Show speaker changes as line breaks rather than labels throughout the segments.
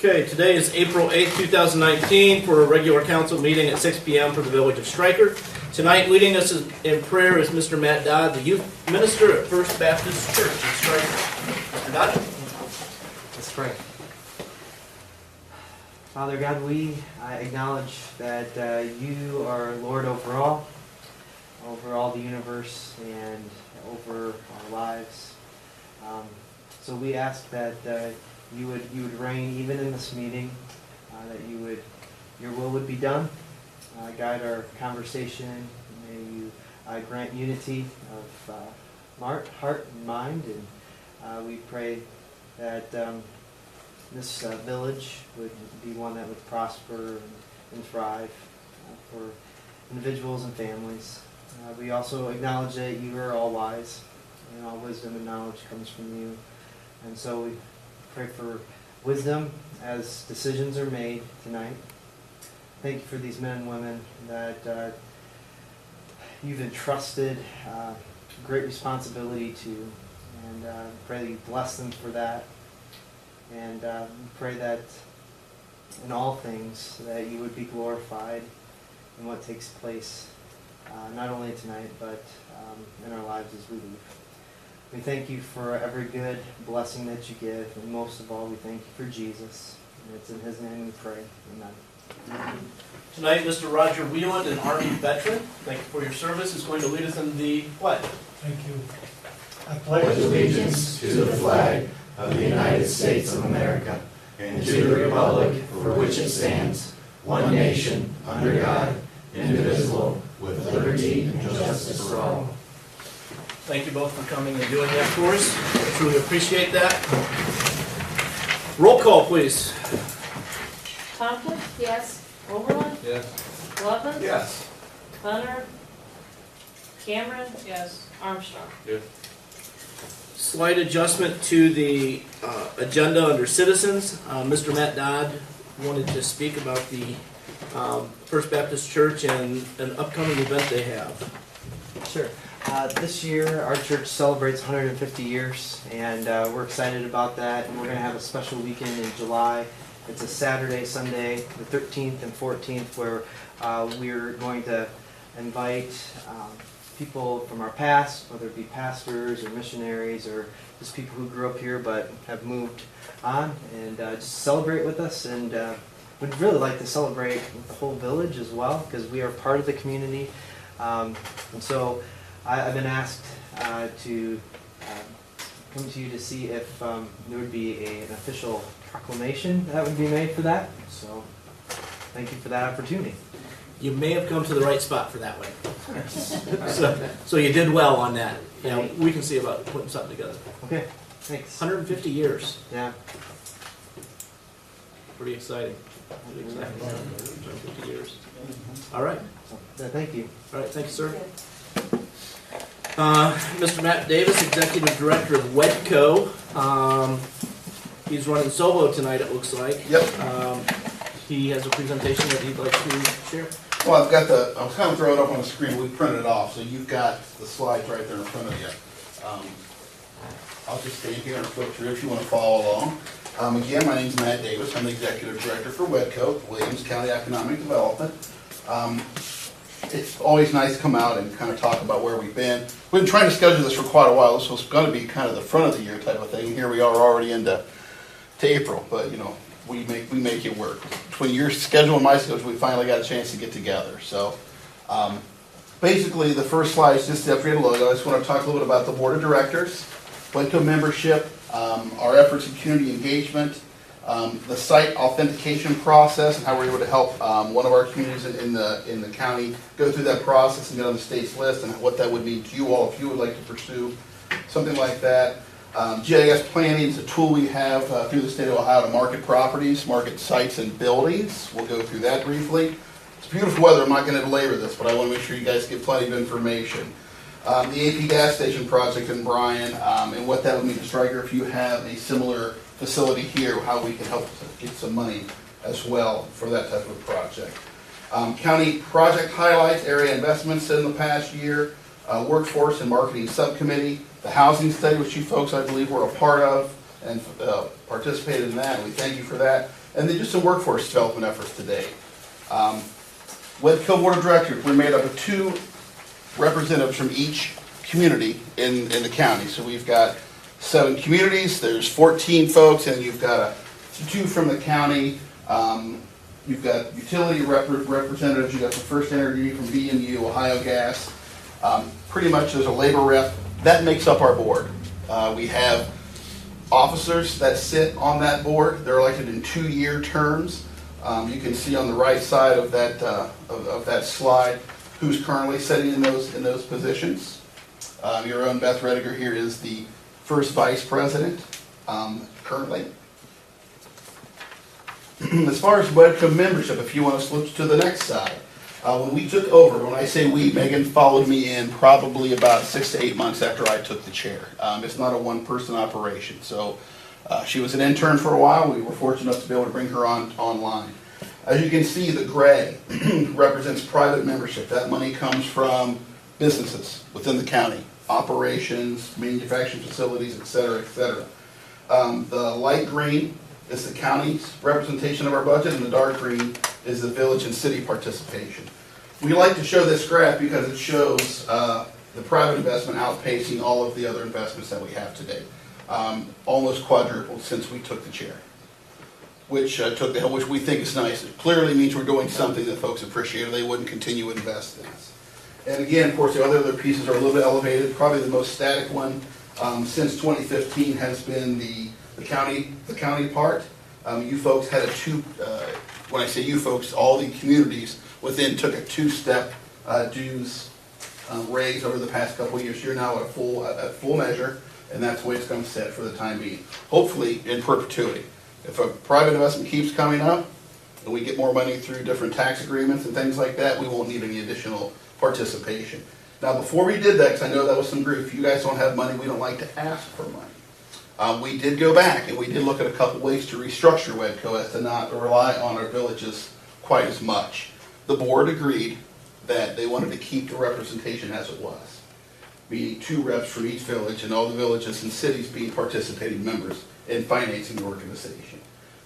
Okay, today is April 8th, 2019 for a regular council meeting at 6 p.m. for the Village of Stryker. Tonight leading us in prayer is Mr. Matt Dodd, the youth minister at First Baptist Church in Stryker. Mr. Dodd?
Let's pray. Father God, we acknowledge that you are Lord over all the universe and over our lives. So we ask that you would reign even in this meeting, that your will would be done. Guide our conversation. May you grant unity of heart and mind, and we pray that this village would be one that would prosper and thrive for individuals and families. We also acknowledge that you are all wise, and all wisdom and knowledge comes from you. And so we pray for wisdom as decisions are made tonight. Thank you for these men and women that you've entrusted great responsibility to, and pray that you bless them for that. And pray that in all things that you would be glorified in what takes place, not only tonight, but in our lives as we leave. We thank you for every good blessing that you give, and most of all, we thank you for Jesus. And it's in his name we pray. Amen.
Tonight, Mr. Roger Wieland, an Army veteran, thank you for your service, is going to lead us in the pledge.
Thank you. I pledge allegiance to the flag of the United States of America and to the republic for which it stands, one nation, under God, indivisible, with liberty and justice for all.
Thank you both for coming and doing that for us. I truly appreciate that. Roll call, please.
Tompkins? Yes. Overland?
Yes.
Lovins?
Yes.
Hunter? Cameron? Yes. Armstrong?
Yes.
Slight adjustment to the agenda under citizens. Mr. Matt Dodd wanted to speak about the First Baptist Church and an upcoming event they have.
Sure. This year, our church celebrates 150 years, and we're excited about that. And we're going to have a special weekend in July. It's a Saturday, Sunday, the 13th and 14th, where we're going to invite people from our past, whether it be pastors or missionaries or just people who grew up here but have moved on, and just celebrate with us. And we'd really like to celebrate the whole village as well, because we are part of the community. And so I've been asked to come to you to see if there would be an official proclamation that would be made for that. So thank you for that opportunity.
You may have come to the right spot for that one. so you did well on that. You know, we can see about putting something together.
Okay, thanks.
150 years.
Yeah.
Pretty exciting. Pretty exciting. 150 years. All right.
So, thank you.
All right. Thank you, sir. Mr. Matt Davis, Executive Director of WEDCO. He's running solo tonight, it looks like.
Yep.
He has a presentation that he'd like to share.
Well, I've got I was kind of throwing it up on the screen. We printed it off, so you've got the slides right there in front of you. I'll just stand here and flip through if you want to follow along. Again, my name's Matt Davis. I'm the Executive Director for WEDCO, Williams County Economic Development. It's always nice to come out and kind of talk about where we've been. We've been trying to schedule this for quite a while. This was going to be kind of the front of the year type of thing. Here we are already into April, but you know, we make it work. Between your schedule and my schedule, we finally got a chance to get together. So basically the first slide is just the upgraded logo. I just want to talk a little bit about the Board of Directors, WEDCO membership, our efforts in community engagement, the site authentication process, and how we're able to help one of our communities in the county go through that process and get on the state's list, and what that would mean to you all if you would like to pursue something like that. GIS planning is a tool we have through the state of Ohio to market properties, market sites and buildings. We'll go through that briefly. It's beautiful weather. I'm not going to belabor this, but I want to make sure you guys get plenty of information. The AP gas station project in Bryan, and what that would mean to Stryker if you have a similar facility here, how we can help get some money as well for that type of project. County project highlights, area investments in the past year, workforce and marketing subcommittee, the housing study, which you folks I believe were a part of, and participated in that. We thank you for that. And then just some workforce development efforts today. Wedco Board of Directors, we're made up of 2 representatives from each community in the county. So we've got 7 communities, there's 14 folks, and you've got 2 from the county. You've got utility representatives, you've got the First Energy from BMU, Ohio Gas. Pretty much there's a labor rep. That makes up our board. We have officers that sit on that board. They're elected in 2-year terms. You can see on the right side of that slide who's currently sitting in those positions. Your own Beth Rediger here is the first vice president currently. As far as Wedco membership, if you want to switch to the next slide, when we took over, when I say we, Megan followed me in probably about 6 to 8 months after I took the chair. It's not a one-person operation, so she was an intern for a while. We were fortunate enough to be able to bring her online. As you can see, the gray represents private membership. That money comes from businesses within the county, operations, manufacturing facilities, et cetera, et cetera. The light green is the county's representation of our budget, and the dark green is the village and city participation. We like to show this graph because it shows the private investment outpacing all of the other investments that we have today. Almost quadrupled since we took the chair, which we think is nice. It clearly means we're doing something that folks appreciate, or they wouldn't continue to invest in us. And again, of course, the other pieces are a little bit elevated. Probably the most static one since 2015 has been the county part. You folks had when I say you folks, all the communities within took a 2-step dues raise over the past couple of years. You're now at full measure, and that's the way it's going to sit for the time being. Hopefully in perpetuity. If a private investment keeps coming up, and we get more money through different tax agreements and things like that, we won't need any additional participation. Now, before we did that, because I know that was some grief, you guys don't have money, we don't like to ask for money. We did go back and we did look at a couple ways to restructure Wedco as to not rely on our villages quite as much. The board agreed that they wanted to keep the representation as it was, meaning 2 reps from each village and all the villages and cities being participating members in financing the organization.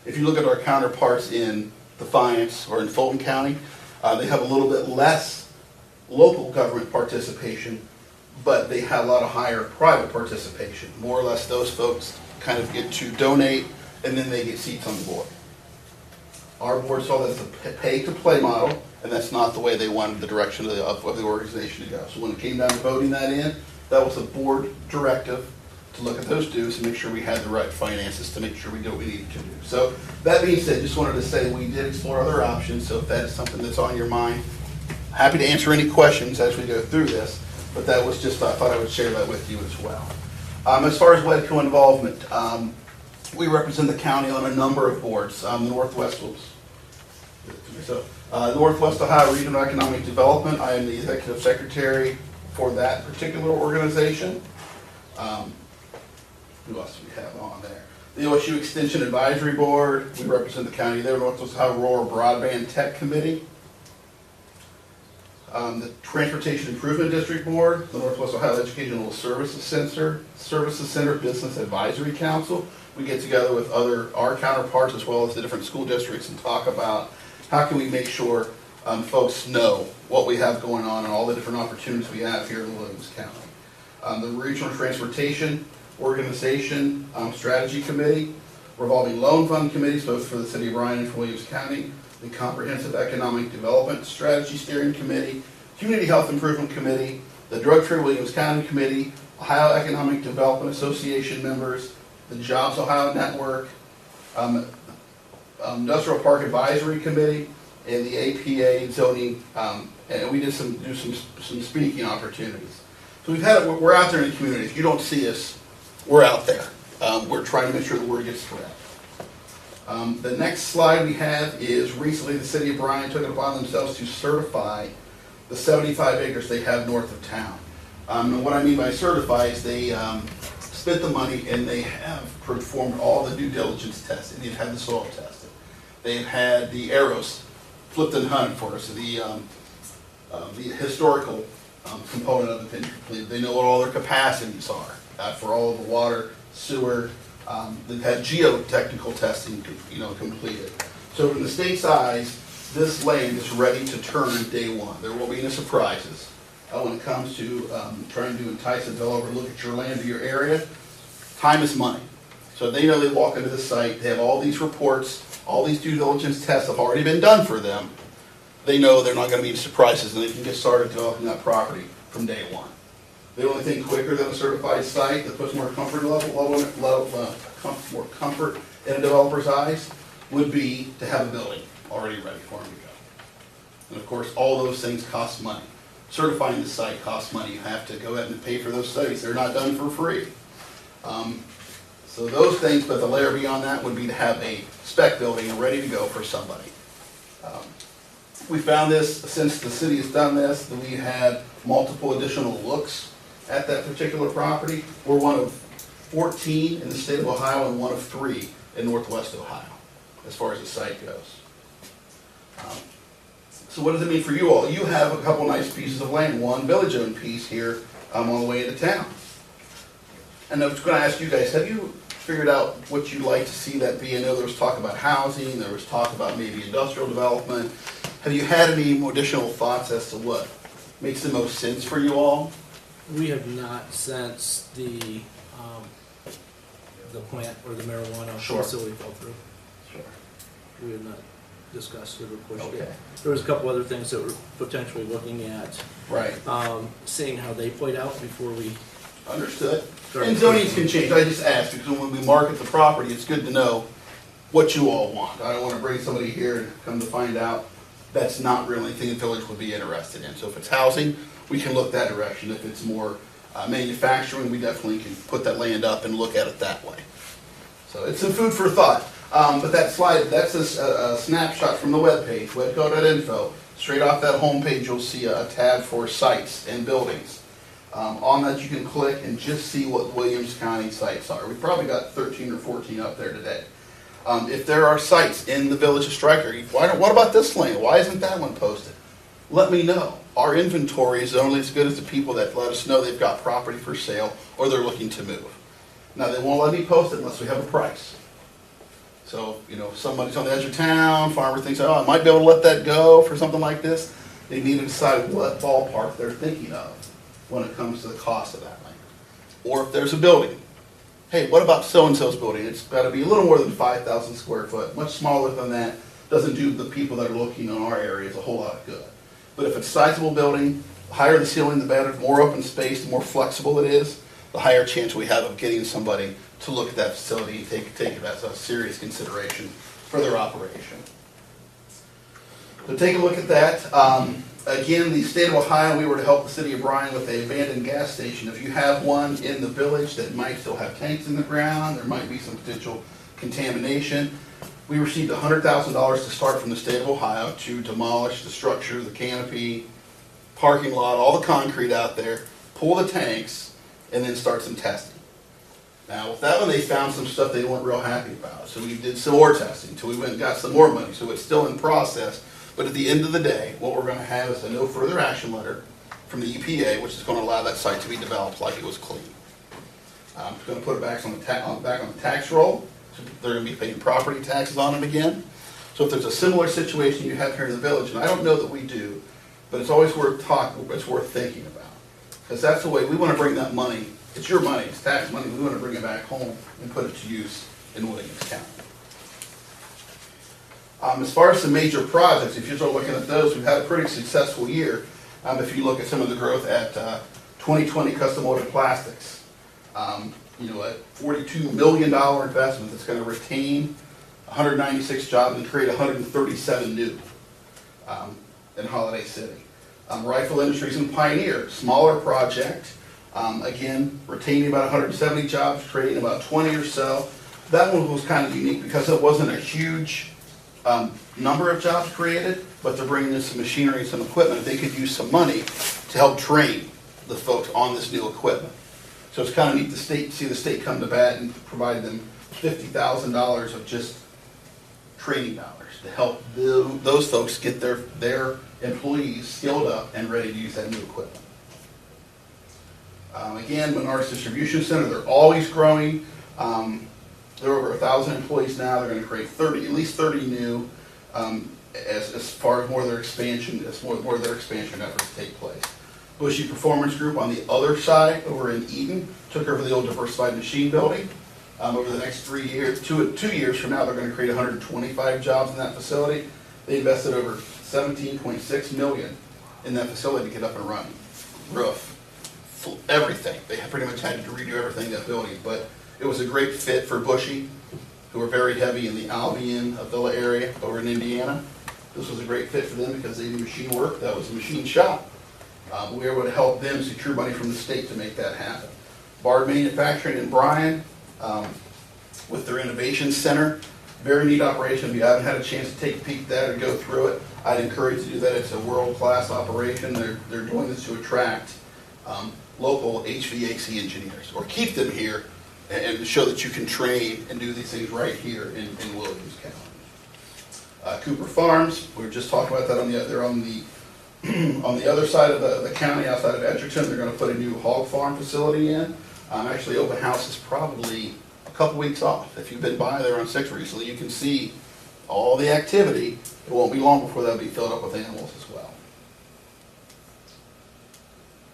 If you look at our counterparts in Defiance or in Fulton County, they have a little bit less local government participation, but they have a lot of higher private participation. More or less those folks kind of get to donate and then they get seats on the board. Our board saw that as a pay-to-play model, and that's not the way they wanted the direction of the organization to go. So when it came down to voting that in, that was a board directive to look at those dues and make sure we had the right finances to make sure we did what we needed to do. So that being said, just wanted to say we did explore other options, so if that is something that's on your mind, happy to answer any questions as we go through this. But that was just, I thought I would share that with you as well. As far as Wedco involvement, we represent the county on a number of boards. Northwest Ohio Regional Economic Development, I am the executive secretary for that particular organization. Who else do we have on there? The OSU Extension Advisory Board, we represent the county there. Northwest Ohio Rural Broadband Tech Committee. The Transportation Improvement District Board, the Northwest Ohio Educational Services Center Business Advisory Council. We get together with our counterparts as well as the different school districts and talk about how can we make sure folks know what we have going on and all the different opportunities we have here in Williams County. The Regional Transportation Organization Strategy Committee, Revolving Loan Fund Committees, both for the City of Bryan and for Williams County, the Comprehensive Economic Development Strategy Steering Committee, Community Health Improvement Committee, the Drug Free Williams County Committee, Ohio Economic Development Association members, the Jobs Ohio Network, Industrial Park Advisory Committee, and the APA zoning, and we did some speaking opportunities. So we're out there in the community. If you don't see us, we're out there. We're trying to make sure the word gets spread. The next slide we have is recently the City of Bryan took it upon themselves to certify the 75 acres they have north of town. And what I mean by certify is they spent the money and they have performed all the due diligence tests, and they've had the soil tested. They've had the arrows flipped and hunted for us, the historical component of it been completed. They know what all their capacities are for all of the water, sewer, They've had geotechnical testing, completed. So from the state's eyes, this land is ready to turn day one. There won't be any surprises when it comes to trying to entice a developer to look at your land or your area. Time is money. So they know they walk into the site, they have all these reports, all these due diligence tests have already been done for them. They know they're not going to be any surprises, and they can get started developing that property from day one. The only thing quicker than a certified site that puts more comfort more comfort in a developer's eyes would be to have a building already ready for them to go. And of course, all those things cost money. Certifying the site costs money. You have to go ahead and pay for those studies. They're not done for free. So those things, but the layer beyond that would be to have a spec building ready to go for somebody. We found this, since the city has done this, that we had multiple additional looks at that particular property. We're one of 14 in the state of Ohio and one of 3 in Northwest Ohio, as far as the site goes. So what does it mean for you all? You have a couple nice pieces of land, one village-owned piece here on the way into town. And I was going to ask you guys, have you figured out what you'd like to see that be? I know there was talk about housing, there was talk about maybe industrial development. Have you had any additional thoughts as to what makes the most sense for you all?
We have not, since the plant or the marijuana
Sure.
facility fell through.
Sure.
We have not discussed it or pushed
Okay.
it. There was a couple other things that we're potentially looking at,
Right.
seeing how they played out before we
Understood.
started.
And zonings can change. I just asked because when we market the property, it's good to know what you all want. I don't want to bring somebody here and come to find out that's not really anything the village would be interested in. So if it's housing, we can look that direction. If it's more manufacturing, we definitely can put that land up and look at it that way. So it's some food for thought. But that slide, that's a snapshot from the webpage, webco.info. Straight off that homepage, you'll see a tab for sites and buildings. On that, you can click and just see what Williams County sites are. We've probably got 13 or 14 up there today. If there are sites in the village of Stryker, what about this land? Why isn't that one posted? Let me know. Our inventory is only as good as the people that let us know they've got property for sale or they're looking to move. Now, they won't let me post it unless we have a price. So, if somebody's on the edge of town, farmer thinks, oh, I might be able to let that go for something like this, they need to decide what ballpark they're thinking of when it comes to the cost of that land. Or if there's a building. Hey, what about so-and-so's building? It's got to be a little more than 5,000 square foot. Much smaller than that doesn't do the people that are looking in our areas a whole lot of good. But if it's a sizable building, the higher the ceiling, the better. The more open space, the more flexible it is, the higher chance we have of getting somebody to look at that facility and take it as a serious consideration for their operation. So take a look at that. Again, the state of Ohio, we were to help the city of Bryan with an abandoned gas station. If you have one in the village that might still have tanks in the ground, there might be some potential contamination. We received $100,000 to start from the state of Ohio to demolish the structure, the canopy, parking lot, all the concrete out there, pull the tanks, and then start some testing. Now, with that one, they found some stuff they weren't real happy about. So we did some more testing, so we went and got some more money. So it's still in process. But at the end of the day, what we're going to have is a no further action letter from the EPA, which is going to allow that site to be developed like it was clean. It's going to put it back on the tax roll. So they're going to be paying property taxes on it again. So if there's a similar situation you have here in the village, and I don't know that we do, but it's always worth talking, it's worth thinking about. Because that's the way we want to bring that money. It's your money, it's tax money. We want to bring it back home and put it to use in Williams County. As far as the major projects, if you start looking at those, we've had a pretty successful year. If you look at some of the growth at 2020 Custom Molded Plastics, a $42 million investment that's going to retain 196 jobs and create 137 new in Holiday City. Rifle Industries and Pioneer, smaller project, again, retaining about 170 jobs, creating about 20 or so. That one was kind of unique because it wasn't a huge number of jobs created, but they're bringing in some machinery and some equipment. They could use some money to help train the folks on this new equipment. So it's kind of neat to see the state come to bat and provide them $50,000 of just training dollars to help those folks get their employees skilled up and ready to use that new equipment. Again, Menards Distribution Center, they're always growing. They're over 1,000 employees now. They're going to create at least 30 new, as far as more of their expansion, more of their expansion efforts take place. Bushy Performance Group on the other side, over in Eden, took over the old Diversified Machine Building. Over the next 3 years, 2 years from now, they're going to create 125 jobs in that facility. They invested over $17.6 million in that facility to get up and running. Roof, everything. They pretty much had to redo everything in that building, but it was a great fit for Bushy, who are very heavy in the Albion, Villa area over in Indiana. This was a great fit for them because they do machine work. That was a machine shop. We were able to help them secure money from the state to make that happen. Bard Manufacturing in Bryan, with their Innovation Center, very neat operation. If you haven't had a chance to take a peek at that or go through it, I'd encourage you to do that. It's a world-class operation. They're doing this to attract local HVAC engineers, or keep them here and to show that you can train and do these things right here in Williams County. Cooper Farms, we were just talking about that they're on the on the other side of the county, outside of Edgerton. They're going to put a new hog farm facility in. Actually, open house is probably a couple weeks off. If you've been by there on 6 recently, you can see all the activity. It won't be long before that'll be filled up with animals as well.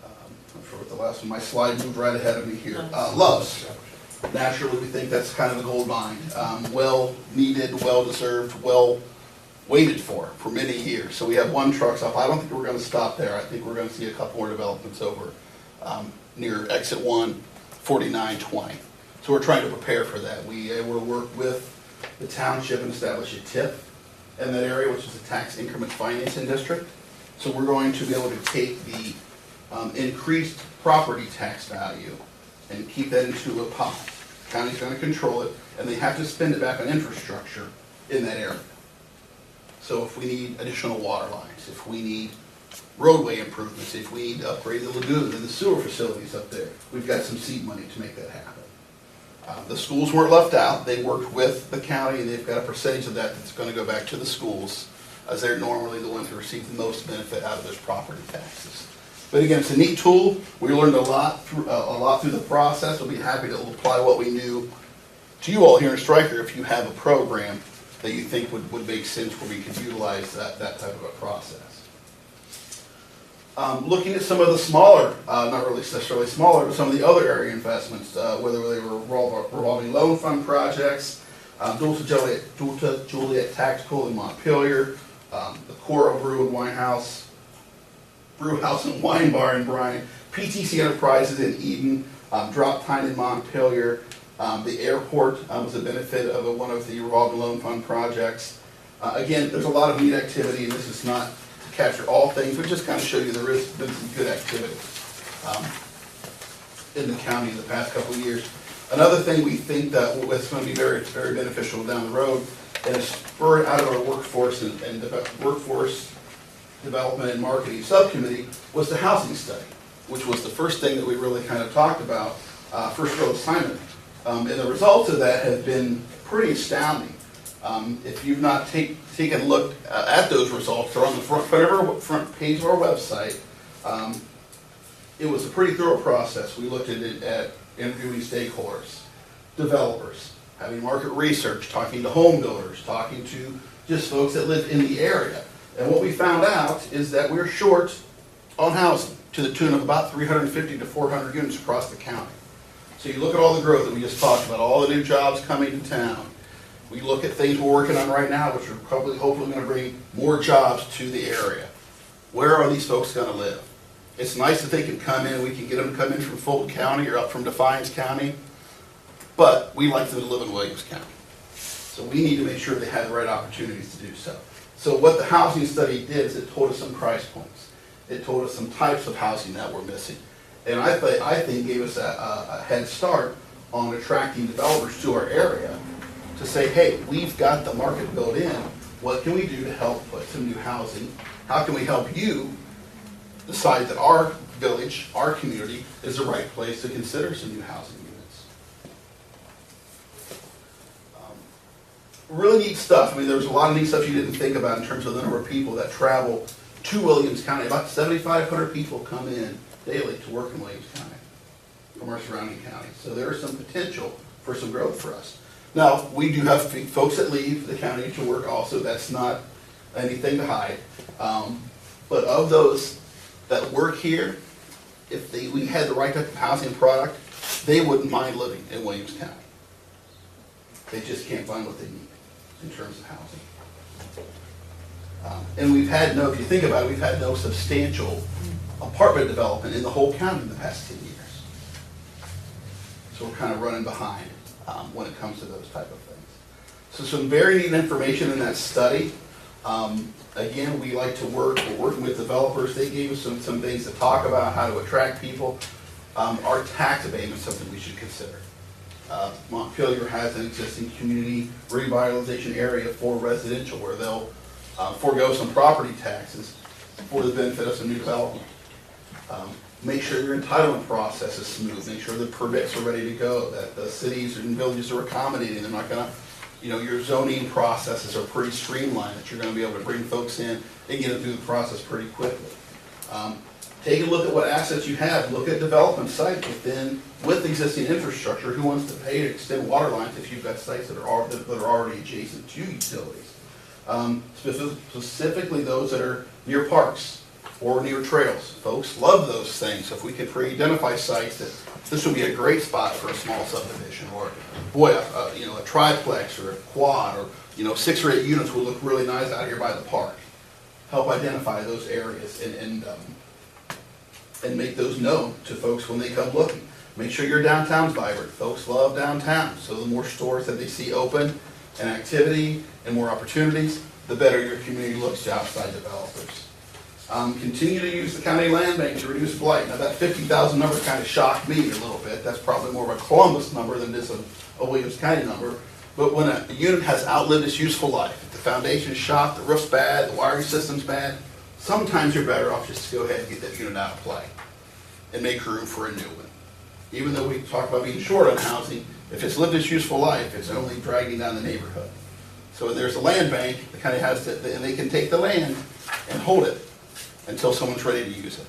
I'm sure with the last one, my slide moved right ahead of me here. Loves. Naturally, we think that's kind of a gold mine. Well needed, well deserved, well waited for many years. So we have 1 truck stop. I don't think we're going to stop there. I think we're going to see a couple more developments over near exit 1, 4920. So we're trying to prepare for that. We will work with the township and establish a TIF in that area, which is a tax increment financing district. So we're going to be able to take the increased property tax value and keep that into a pot. The county's going to control it, and they have to spend it back on infrastructure in that area. So if we need additional water lines, if we need roadway improvements, if we need to upgrade the lagoon and the sewer facilities up there, we've got some seed money to make that happen. The schools weren't left out. They worked with the county, and they've got a percentage of that that's going to go back to the schools, as they're normally the ones who receive the most benefit out of those property taxes. But again, it's a neat tool. We learned a lot through the process. We'll be happy to apply what we knew to you all here in Stryker if you have a program that you think would make sense where we could utilize that type of a process. Looking at some of the smaller, not really necessarily smaller, but some of the other area investments, whether they were revolving loan fund projects, Dulta Juliet Tactical in Montpelier, the Coro Brew House and Wine Bar in Bryan, PTC Enterprises in Eden, Drop Time in Montpelier. The airport was a benefit of one of the revolving loan fund projects. Again, there's a lot of neat activity, and this is not to capture all things, but just kind of show you there has been some good activity in the county in the past couple of years. Another thing we think that is going to be very, very beneficial down the road, and is spurred out of our workforce workforce development and marketing subcommittee, was the housing study, which was the first thing that we really kind of talked about, first real assignment. And the results of that have been pretty astounding. If you've not taken a look at those results, they're on the front page of our website. It was a pretty thorough process. We looked at it at interviewing stakeholders, developers, having market research, talking to home builders, talking to just folks that live in the area. And what we found out is that we're short on housing to the tune of about 350 to 400 units across the county. So you look at all the growth that we just talked about, all the new jobs coming to town. We look at things we're working on right now, which are probably hopefully going to bring more jobs to the area. Where are these folks going to live? It's nice that they can come in. We can get them to come in from Fulton County or up from Defiance County, but we like them to live in Williams County. So we need to make sure they have the right opportunities to do so. So what the housing study did is it told us some price points. It told us some types of housing that were missing. And I think gave us a head start on attracting developers to our area to say, hey, we've got the market built in. What can we do to help put some new housing? How can we help you decide that our village, our community, is the right place to consider some new housing units? Really neat stuff. I mean, there was a lot of neat stuff you didn't think about in terms of the number of people that travel to Williams County. About 7,500 people come in daily to work in Williams County from our surrounding counties. So there is some potential for some growth for us. Now, we do have folks that leave the county to work also, that's not anything to hide. But of those that work here, if we had the right type of housing product, they wouldn't mind living in Williams County. They just can't find what they need in terms of housing. And we've had no, if you think about it, we've had no substantial apartment development in the whole county in the past 10 years. So we're kind of running behind when it comes to those type of things. So some very neat information in that study. Again, we like to we're working with developers. They gave us some things to talk about, how to attract people. Our tax abatement is something we should consider. Montpelier has an existing community revitalization area for residential where they'll forego some property taxes for the benefit of some new development. Make sure your entitlement process is smooth. Make sure the permits are ready to go, that the cities and villages are accommodating. They're not gonna, your zoning processes are pretty streamlined, that you're gonna be able to bring folks in and get them through the process pretty quickly. Take a look at what assets you have. Look at development sites with existing infrastructure. Who wants to pay to extend water lines if you've got sites that are already adjacent to utilities? Specifically those that are near parks or near trails. Folks love those things. So if we could pre-identify sites that this would be a great spot for a small subdivision, or a triplex or a quad, or 6 or 8 units would look really nice out here by the park. Help identify those areas and make those known to folks when they come looking. Make sure your downtown's vibrant. Folks love downtown, so the more stores that they see open and activity and more opportunities, the better your community looks to outside developers. Continue to use the county land bank to reduce blight. Now that 50,000 number kind of shocked me a little bit. That's probably more of a Columbus number than it is a Williams County number. But when a unit has outlived its useful life, if the foundation is shot, the roof's bad, the wiring system's bad, sometimes you're better off just to go ahead and get that unit out of play and make room for a new one. Even though we talk about being short on housing, if it's lived its useful life, it's only dragging down the neighborhood. So there's a land bank, the county has to, and they can take the land and hold it until someone's ready to use it.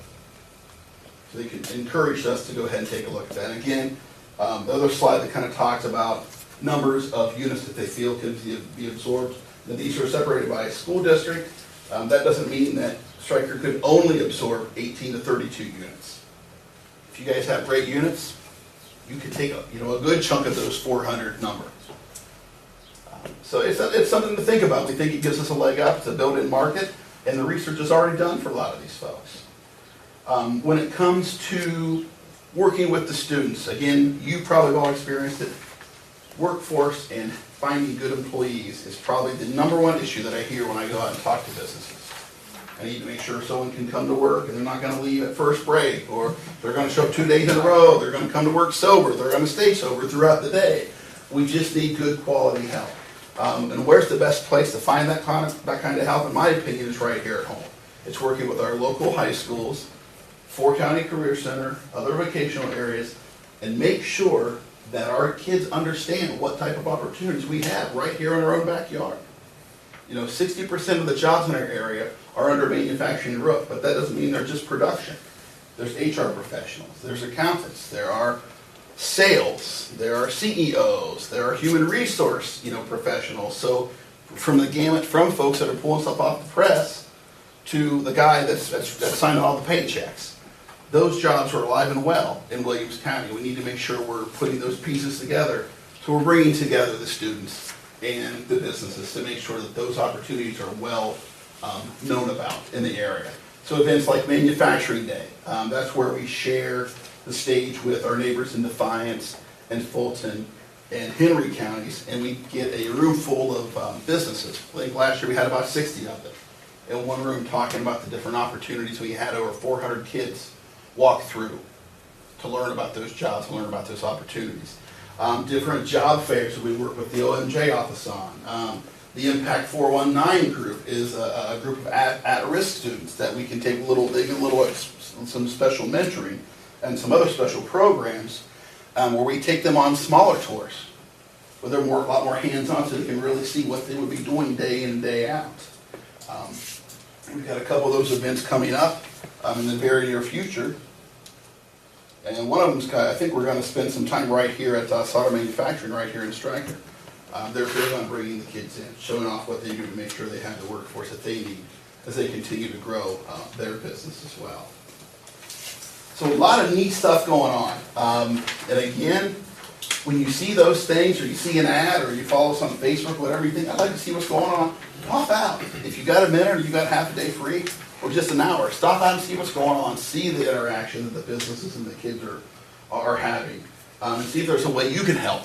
So they can encourage us to go ahead and take a look at that. And again, the other slide that kind of talks about numbers of units that they feel can be absorbed. Now, these are separated by a school district. That doesn't mean that Stryker could only absorb 18 to 32 units. If you guys have great units, you could take a good chunk of those 400 numbers. So it's something to think about. We think it gives us a leg up to build in market, and the research is already done for a lot of these folks. When it comes to working with the students, again, you probably have all experienced it. Workforce and finding good employees is probably the #1 issue that I hear when I go out and talk to businesses. I need to make sure someone can come to work and they're not going to leave at first break, or they're going to show up 2 days in a row, they're going to come to work sober, they're going to stay sober throughout the day. We just need good quality help. And where's the best place to find that kind of help, in my opinion, is right here at home. It's working with our local high schools, 4 County Career Center, other vocational areas, and make sure that our kids understand what type of opportunities we have right here in our own backyard. 60% of the jobs in our area are under manufacturing and roof, but that doesn't mean they're just production. There's HR professionals, there's accountants, there are sales, there are CEOs, there are human resource, professionals. So from the gamut, from folks that are pulling stuff off the press to the guy that's signing all the paychecks. Those jobs are alive and well in Williams County. We need to make sure we're putting those pieces together. So we're bringing together the students and the businesses to make sure that those opportunities are well known about in the area. So events like Manufacturing Day, that's where we share the stage with our neighbors in Defiance and Fulton and Henry counties, and we get a room full of businesses. I think last year we had about 60 of them in one room talking about the different opportunities. We had over 400 kids walk through to learn about those jobs, learn about those opportunities. Different job fairs that we work with the OMJ office on. The Impact 419 group is a group of at-risk students that we can take some special mentoring and some other special programs where we take them on smaller tours, where they're a lot more hands-on, so they can really see what they would be doing day in and day out. We've got a couple of those events coming up in the very near future. And one of them's, I think we're going to spend some time right here at Sauter Manufacturing, right here in Stryker. They're big on bringing the kids in, showing off what they do to make sure they have the workforce that they need as they continue to grow their business as well. So a lot of neat stuff going on. And again, when you see those things, or you see an ad, or you follow us on Facebook, whatever you think, I'd like to see what's going on, pop out. If you got a minute, or you got half a day free, or just an hour, stop out and see what's going on, see the interaction that the businesses and the kids are having, and see if there's a way you can help.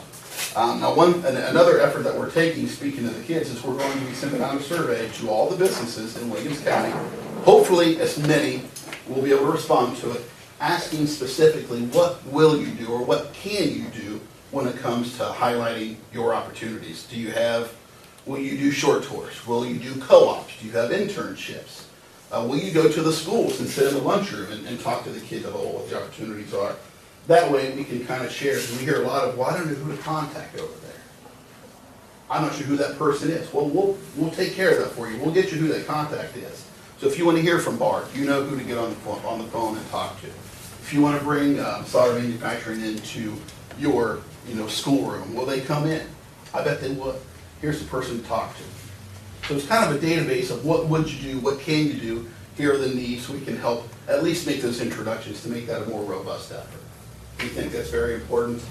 Now, another effort that we're taking, speaking to the kids, is we're going to be sending out a survey to all the businesses in Williams County. Hopefully, as many will be able to respond to it, asking specifically, what will you do, or what can you do when it comes to highlighting your opportunities? Will you do short tours? Will you do co-ops? Do you have internships? Will you go to the schools and sit in the lunchroom and talk to the kids about what the opportunities are? That way we can kind of share, because we hear a lot of, well, I don't know who to contact over there. I'm not sure who that person is. Well, we'll take care of that for you. We'll get you who that contact is. So if you want to hear from Bart, you know who to get on the phone and talk to. If you want to bring solder manufacturing into your schoolroom, will they come in? I bet they would. Here's the person to talk to. So it's kind of a database of what would you do, what can you do, here are the needs, so we can help at least make those introductions to make that a more robust effort. We think that's very important.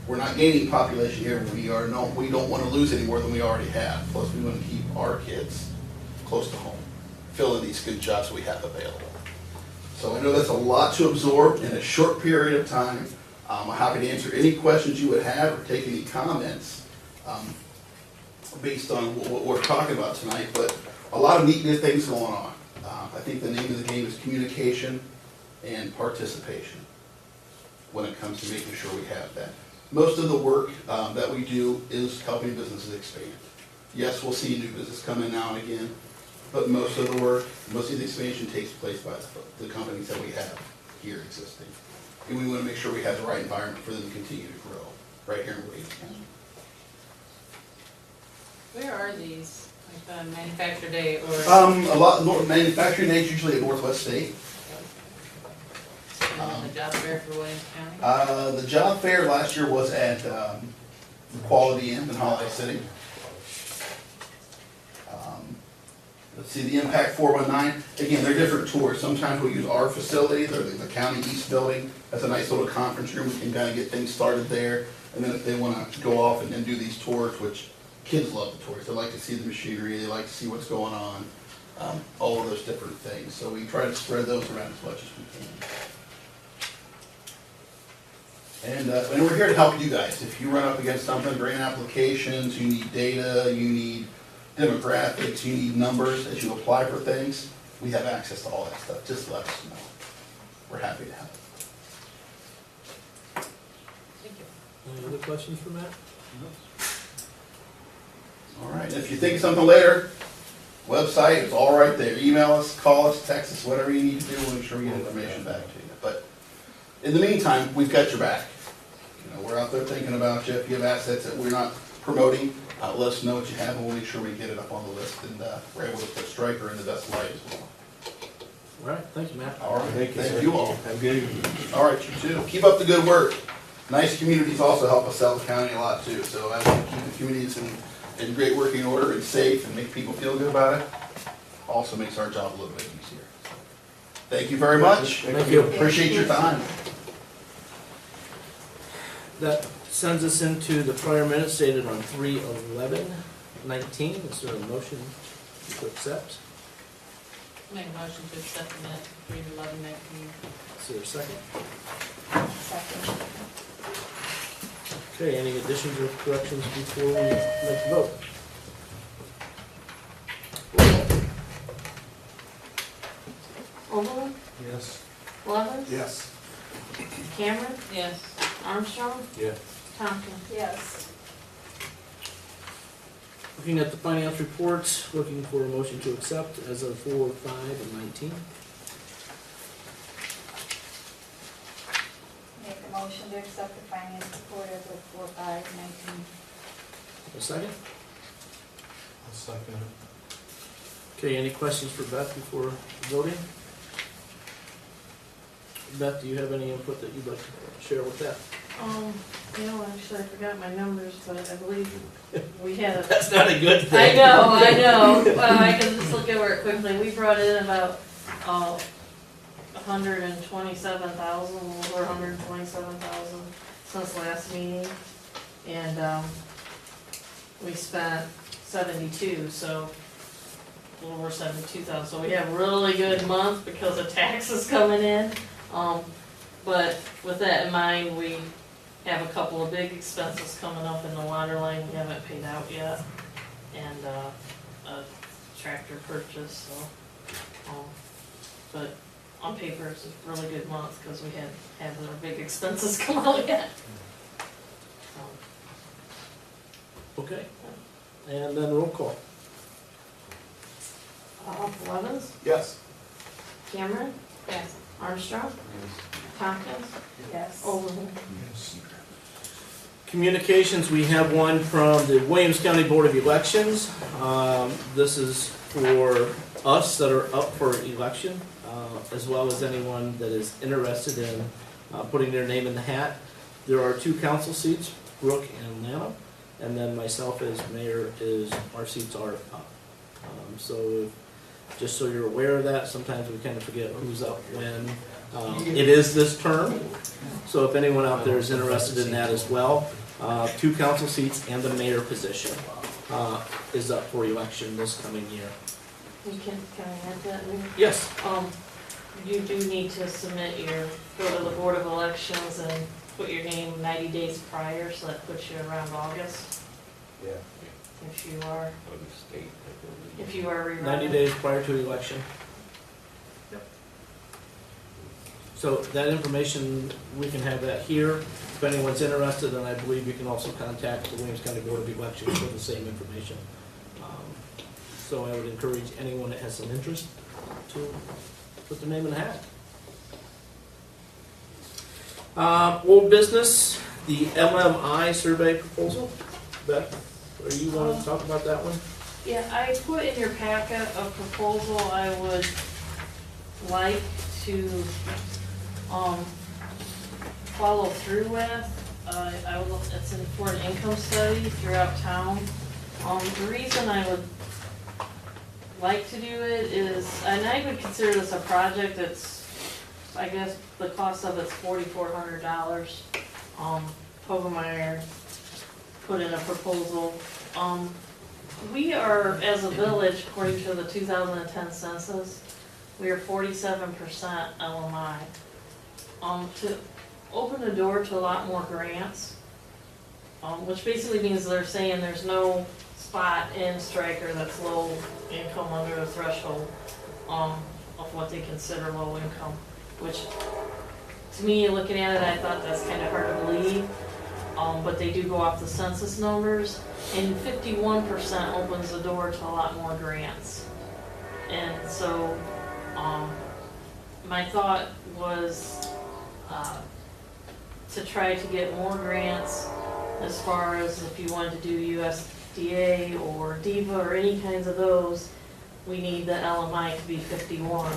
We're not gaining population here. We don't want to lose any more than we already have. Plus, we want to keep our kids close to home, filling these good jobs we have available. So I know that's a lot to absorb in a short period of time. I'm happy to answer any questions you would have or take any comments based on what we're talking about tonight. But a lot of neat things going on. I think the name of the game is communication and participation when it comes to making sure we have that. Most of the work that we do is helping businesses expand. Yes, we'll see new business come in now and again, but most of the work, most of the expansion takes place by the companies that we have here existing. And we want to make sure we have the right environment for them to continue to grow right here in Williams County.
Where are these? Like the Manufacturer Day or?
A lot, manufacturing days usually at Northwest State.
The job fair for Williams County?
The job fair last year was at the Quality Inn in Holiday City. Let's see, the Impact 419, again, they're different tours. Sometimes we'll use our facility, the County East building. That's a nice little conference room. We can kind of get things started there. And then if they want to go off and do these tours, which kids love the tours. They like to see the machinery. They like to see what's going on. All of those different things. So we try to spread those around as much as we can. And we're here to help you guys. If you run up against something, grant applications, you need data, you need demographics, you need numbers as you apply for things, we have access to all that stuff. Just let us know. We're happy to help.
Thank you.
Any other questions for Matt?
All right. And if you think of something later, website, it's all right there. Email us, call us, text us, whatever you need to do. We'll make sure we get information back to you. But in the meantime, we've got your back. We're out there thinking about you. If you have assets that we're not promoting, let us know what you have, and we'll make sure we get it up on the list, and we're able to put Stryker in the best light as well.
All right, thank you, Matt.
All right,
Thank you,
thank
sir.
you all.
Have a good evening.
All right, you too. Keep up the good work. Nice communities also help us out in the county a lot too. So as we keep the communities in great working order and safe and make people feel good about it, also makes our job a little bit easier. Thank you very much.
Thank you.
Appreciate your time.
That sends us into the prior minutes dated on 3/11/19. Is there a motion to accept?
Make a motion to accept the minute, 3/11/19.
Is there a second?
Second.
Okay, any additions or corrections before we make the vote?
Overland,
Yes.
Lovins,
Yes.
Cameron. Yes. Armstrong,
Yes.
Thompson. Yes.
Looking at the finance reports, looking for a motion to accept as of 4/5/19.
Make a motion to accept the finance report as of 4/5/19.
A second?
I'll second it.
Okay, any questions for Beth before voting? Beth, do you have any input that you'd like to share with that?
You know, actually, I forgot my numbers, but I believe we had a
That's not a good thing.
I know. Well, I can just look over it quickly. We brought in about, 127,000, over 127,000 since last meeting. And, we spent 72, so a little over 72,000. So we have a really good month because of taxes coming in. But with that in mind, we have a couple of big expenses coming up in the water line we haven't paid out yet, and a tractor purchase, so, but on paper, it's a really good month, because we have our big expenses come out yet.
Okay, and then roll call.
Levens,
Yes.
Cameron,
Yes.
Armstrong, Tompkins,
Yes.
Overland.
Communications, we have one from the Williams County Board of Elections. This is for us that are up for election, as well as anyone that is interested in putting their name in the hat. There are 2 council seats, Brooke and Lana, and then myself as mayor our seats are up. So just so you're aware of that, sometimes we kind of forget who's up when. It is this term, so if anyone out there is interested in that as well, 2 council seats and the mayor position is up for election this coming year.
Can I add that?
Yes.
You do need to submit go to the Board of Elections and put your name 90 days prior, so that puts you around August,
Yeah.
if you are rerunning.
90 days prior to election.
Yep.
So that information, we can have that here. If anyone's interested, and I believe you can also contact the Williams County Board of Elections for the same information. So I would encourage anyone that has some interest to put their name in the hat. Old business, the LMI survey proposal. Beth, are you want to talk about that one?
Yeah, I put in your packet a proposal I would like to, follow through with. It's for an income study throughout town. The reason I would like to do it is, and I would consider this a project that's, I guess, the cost of it's $4,400. Pogemeyer put in a proposal. We are, as a village, according to the 2010 census, we are 47% LMI. To open the door to a lot more grants, which basically means they're saying there's no spot in Stryker that's low income under the threshold of what they consider low income, which to me, looking at it, I thought that's kind of hard to believe. But they do go off the census numbers, and 51% opens the door to a lot more grants. And so, my thought was to try to get more grants as far as if you wanted to do USDA or DEVA or any kinds of those, we need the LMI to be 51.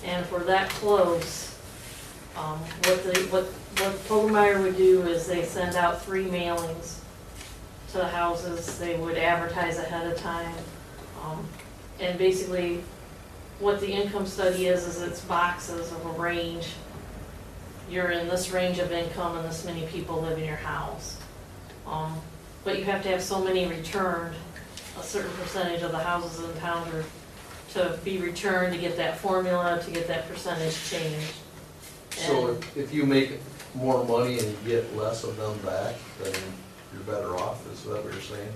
And if we're that close, what Pogemeyer would do is they send out 3 mailings to the houses. They would advertise ahead of time. And basically, what the income study is it's boxes of a range. You're in this range of income and this many people live in your house. But you have to have so many returned, a certain percentage of the houses in town to be returned to get that formula, to get that percentage changed.
So
And-
if you make more money and you get less of them back, then you're better off, is that what you're saying?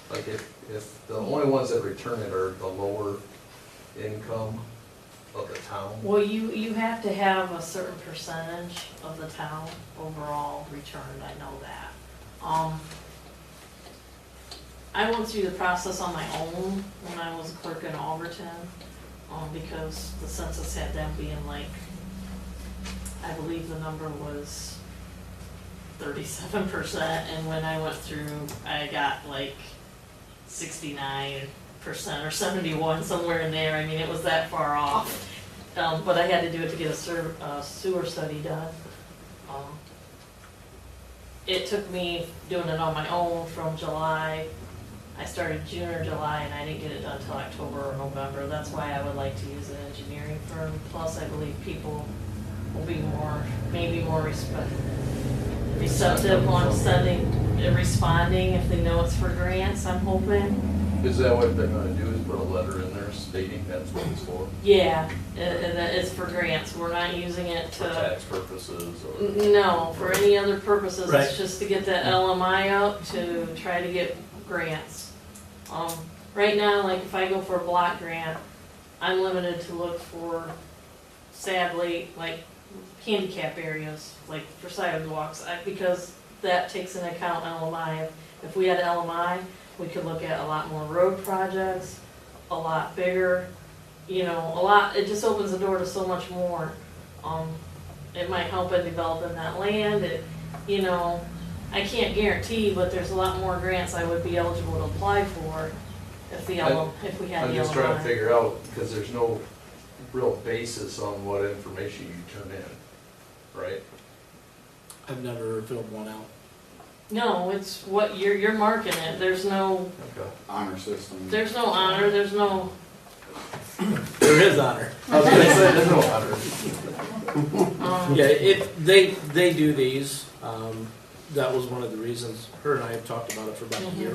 Like if the only ones that return it are the lower income of the town?
Well, you have to have a certain percentage of the town overall returned, I know that. I went through the process on my own when I was a clerk in Alberton, because the census had them being like, I believe the number was 37%, and when I went through, I got like 69% or 71, somewhere in there. I mean, it was that far off. But I had to do it to get a sewer study done. it took me doing it on my own from July. I started June or July and I didn't get it done until October or November. That's why I would like to use an engineering firm. Plus, I believe people will be maybe more receptive on responding if they know it's for grants, I'm hoping.
Is that what they're gonna do, is put a letter in there stating that's what it's for?
Yeah, that it's for grants. We're not using it
For
to,
tax purposes or?
no, for any other purposes.
Right.
It's just to get that LMI up to try to get grants. Right now, like if I go for a block grant, I'm limited to look for, sadly, like handicap areas, like for sidewalks, because that takes into account LMI. If we had LMI, we could look at a lot more road projects, a lot bigger, you know, it just opens the door to so much more. It might help in developing that land, you know, I can't guarantee, but there's a lot more grants I would be eligible to apply for if we had the
I'm just trying to
LMI.
figure out, because there's no real basis on what information you turn in, right?
I've never filled one out.
No, it's what you're marking it, there's no
Okay.
Honor system.
honor, there's no,
There is honor.
I was gonna say, there's no honor.
Yeah, they do these. That was one of the reasons, her and I have talked about it for about a year.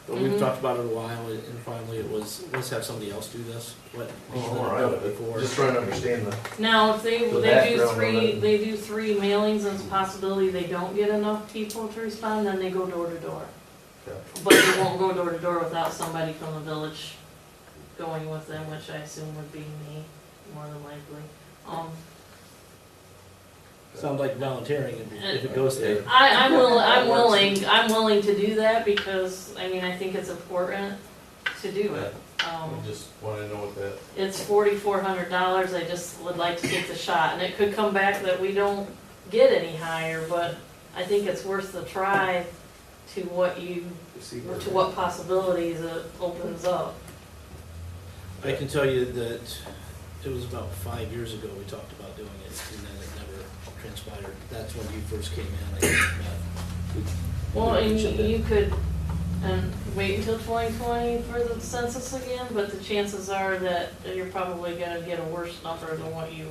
But we've
Mhm.
talked about it a while, and finally it was, let's have somebody else do this. What,
Oh, all right,
before.
just trying to understand the,
now, if they
The
do
background on
three,
it.
they do three mailings, and it's a possibility they don't get enough people to respond, then they go door to door.
Okay.
But they won't go door to door without somebody from the village going with them, which I assume would be me, more than likely.
Sounds like volunteering if it goes there.
I'm willing to do that because, I mean, I think it's important to do it.
I just wanna know what that,
It's $4,400, I just would like to take the shot, and it could come back that we don't get any higher, but I think it's worth the try to what possibilities it opens up.
I can tell you that it was about 5 years ago we talked about doing it, and then it never transpired. That's when you first came in, I think.
Well, and
mentioned it.
you could, wait until 2020 for the census again, but the chances are that you're probably gonna get a worse number than what you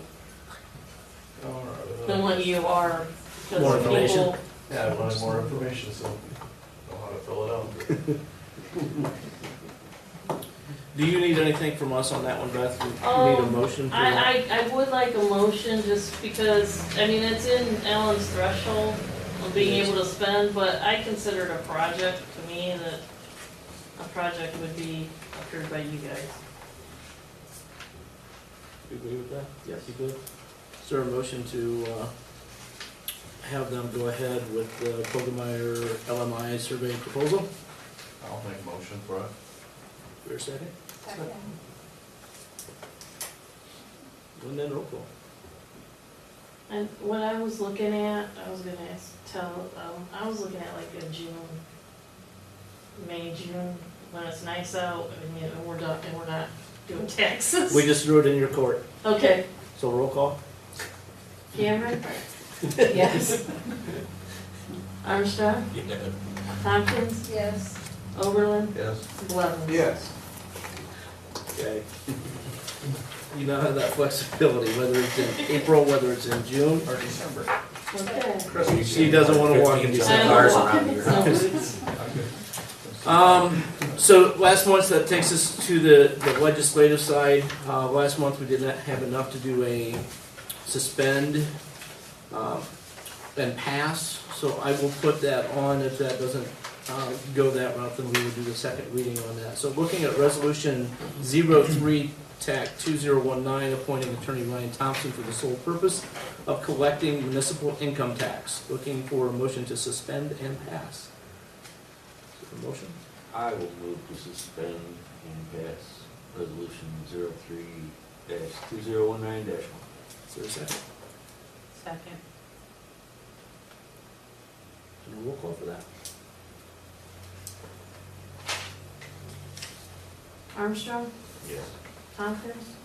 are. because
More information.
people-
yeah, I wanted more information, so know how to fill it out.
Do you need anything from us on that one, Beth? You need a motion for that?
I would like a motion just because, I mean, it's in Ellen's threshold of being able to spend, but I consider it a project to me that a project would be approved by you guys.
You agree with that? Yes. You good? Is there a motion to have them go ahead with the Kogemeyer LMI survey proposal?
I'll make a motion for it.
For a second?
Second.
And then roll call.
And what I was looking at, I was looking at like a June, May, June, when it's nice out, and we're done, and we're not doing taxes.
We just threw it in your court,
Okay,
so roll call?
Cameron? Yes. Armstrong? Tompkins?
Yes.
Oberlin?
Yes.
Blevins?
Yes.
Okay. You now have that flexibility, whether it's in April, whether it's in June.
Or December.
Okay.
She doesn't want to walk in December. So last month, that takes us to the legislative side. Last month, we did not have enough to do a suspend and pass, so I will put that on. If that doesn't go that route, then we will do the second reading on that. So looking at resolution 03 TAC 2019, appointing Attorney Ryan Thompson for the sole purpose of collecting municipal income tax. Looking for a motion to suspend and pass. Is there a motion?
I will move to suspend and pass resolution 03-2019-1.
Is there a second?
Second.
And a roll call for that.
Armstrong?
Yes.
Tompkins?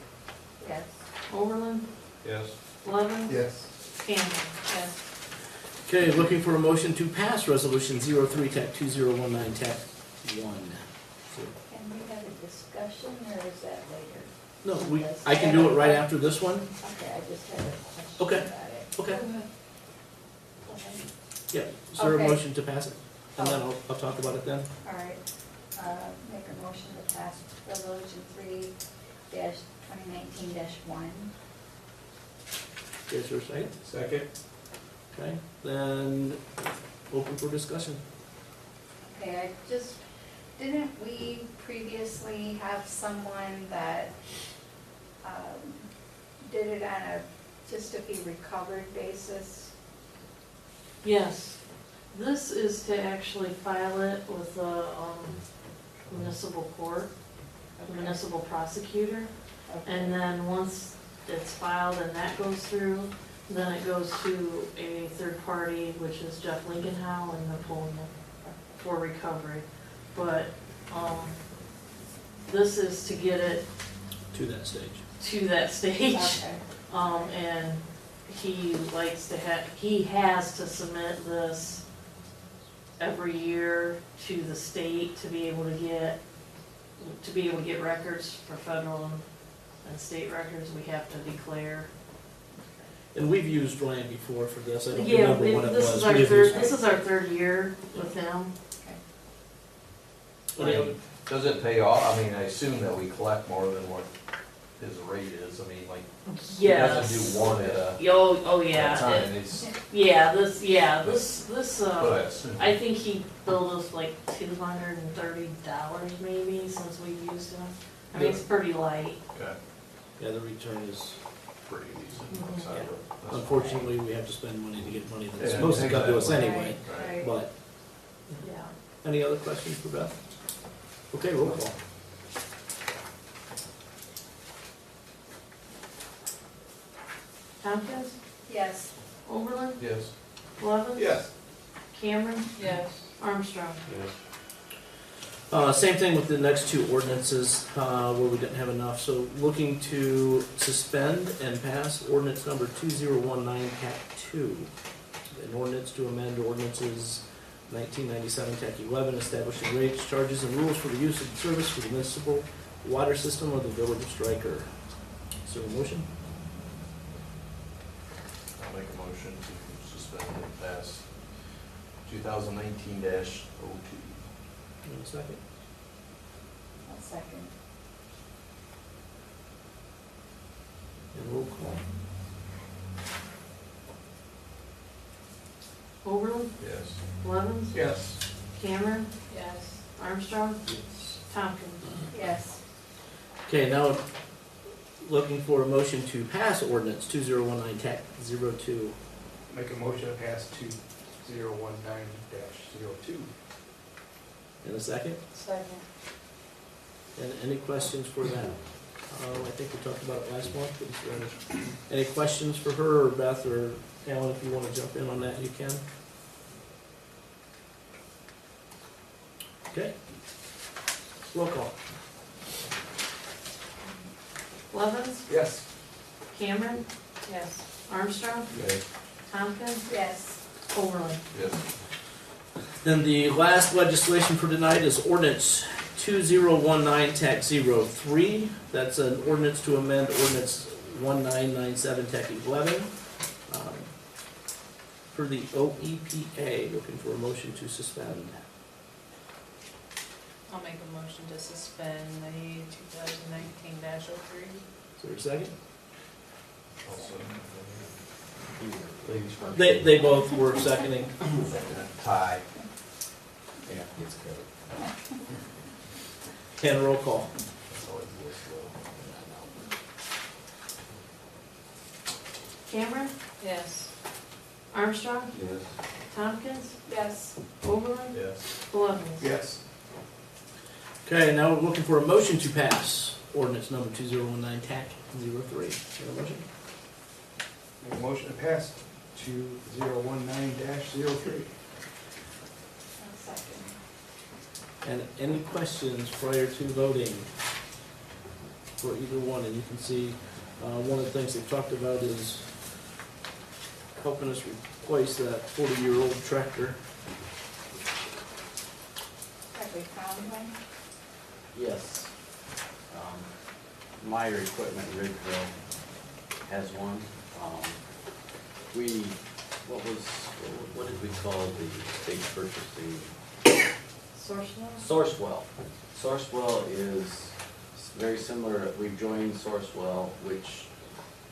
Yes.
Oberlin?
Yes.
Blevins?
Yes.
Cameron? Yes.
Okay, looking for a motion to pass resolution 03 TAC 2019 TAC 1.
Can we have a discussion, or is that later?
No, I can do it right after this one.
Okay, I just had a question
Okay.
about it.
Okay.
Okay.
Yeah, is there a
Okay.
motion to pass it? And then I'll talk about it then.
All right, make a motion to pass resolution 3-2019-1.
Is there a second?
Second.
Okay, then open for discussion.
Okay, didn't we previously have someone that, did it on just to be recovered basis?
Yes, this is to actually file it with the municipal court, municipal prosecutor. And then once it's filed and that goes through, then it goes to a third party, which is Jeff Lincolnhow and Napoleon for recovery. But, this is to get it
To that stage.
to that stage.
Okay.
And he likes to he has to submit this every year to the state to be able to get records for federal and state records. We have to declare.
And we've used Ryan before for this. I don't
Yeah,
remember what it
this
was.
is our
We have
third,
used-
this is our third year with him.
Does it pay off? I mean, I assume that we collect more than what his rate is. I mean, like, he
Yes.
doesn't do one at a
Oh, yeah.
time. It's,
This,
but I assume.
I think he billed us like $230 maybe since we've used him. I mean, it's pretty light.
Okay,
Yeah, the return is,
pretty decent.
Mhm.
So that's-
unfortunately, we have to spend money to get money that's
Yeah,
supposed to come to us
exactly.
anyway.
Right.
But,
Yeah.
any other questions for Beth? Okay, roll call.
Tompkins,
Yes.
Oberlin,
Yes.
Levin.
Yes.
Cameron. Yes. Armstrong.
Yes.
Same thing with the next two ordinances, where we didn't have enough, so looking to suspend and pass ordinance number 2019 TAC 2. An ordinance to amend ordinances 1997 TAC 11, establishing rates, charges, and rules for the use of the service for the municipal water system of the village of Stryker. Is there a motion?
I'll make a motion to suspend and pass 2019-02.
In a second.
I'll second.
And roll call.
Oberlin,
Yes.
Levin,
Yes.
Cameron. Yes. Armstrong. Tompkins.
Yes.
Okay, now looking for a motion to pass ordinance 2019 TAC 02.
Make a motion to pass 2019-02.
In a second.
Second.
And any questions for that? I think we talked about it last month, but is there any questions for her or Beth or Alan, if you want to jump in on that, you can. Okay. Roll call.
Levin,
Yes.
Cameron. Yes. Armstrong.
Okay.
Tompkins.
Yes.
Oberlin.
Yes.
Then the last legislation for tonight is ordinance 2019 TAC 03. That's an ordinance to amend ordinance 1997 TAC 11. For the OEPA, looking for a motion to suspend.
I'll make a motion to suspend the 2019-03.
Is there a second?
Also, ladies first.
They both were seconding.
Tie.
Yeah, it's good.
And roll call.
It's always this low.
Cameron. Yes. Armstrong.
Yes.
Tompkins.
Yes.
Oberlin.
Yes.
Levin.
Yes.
Okay, now we're looking for a motion to pass ordinance number 2019 TAC 03. Is there a motion?
Make a motion to pass 2019-03.
I'll second.
And any questions prior to voting for either one? And you can see, one of the things they've talked about is helping us replace that 40-year-old tractor.
Have we found one?
Yes. Meyer Equipment Ridgeville has one. What did we call the state purchasing?
Sourcewell?
Sourcewell is very similar. We've joined Sourcewell, which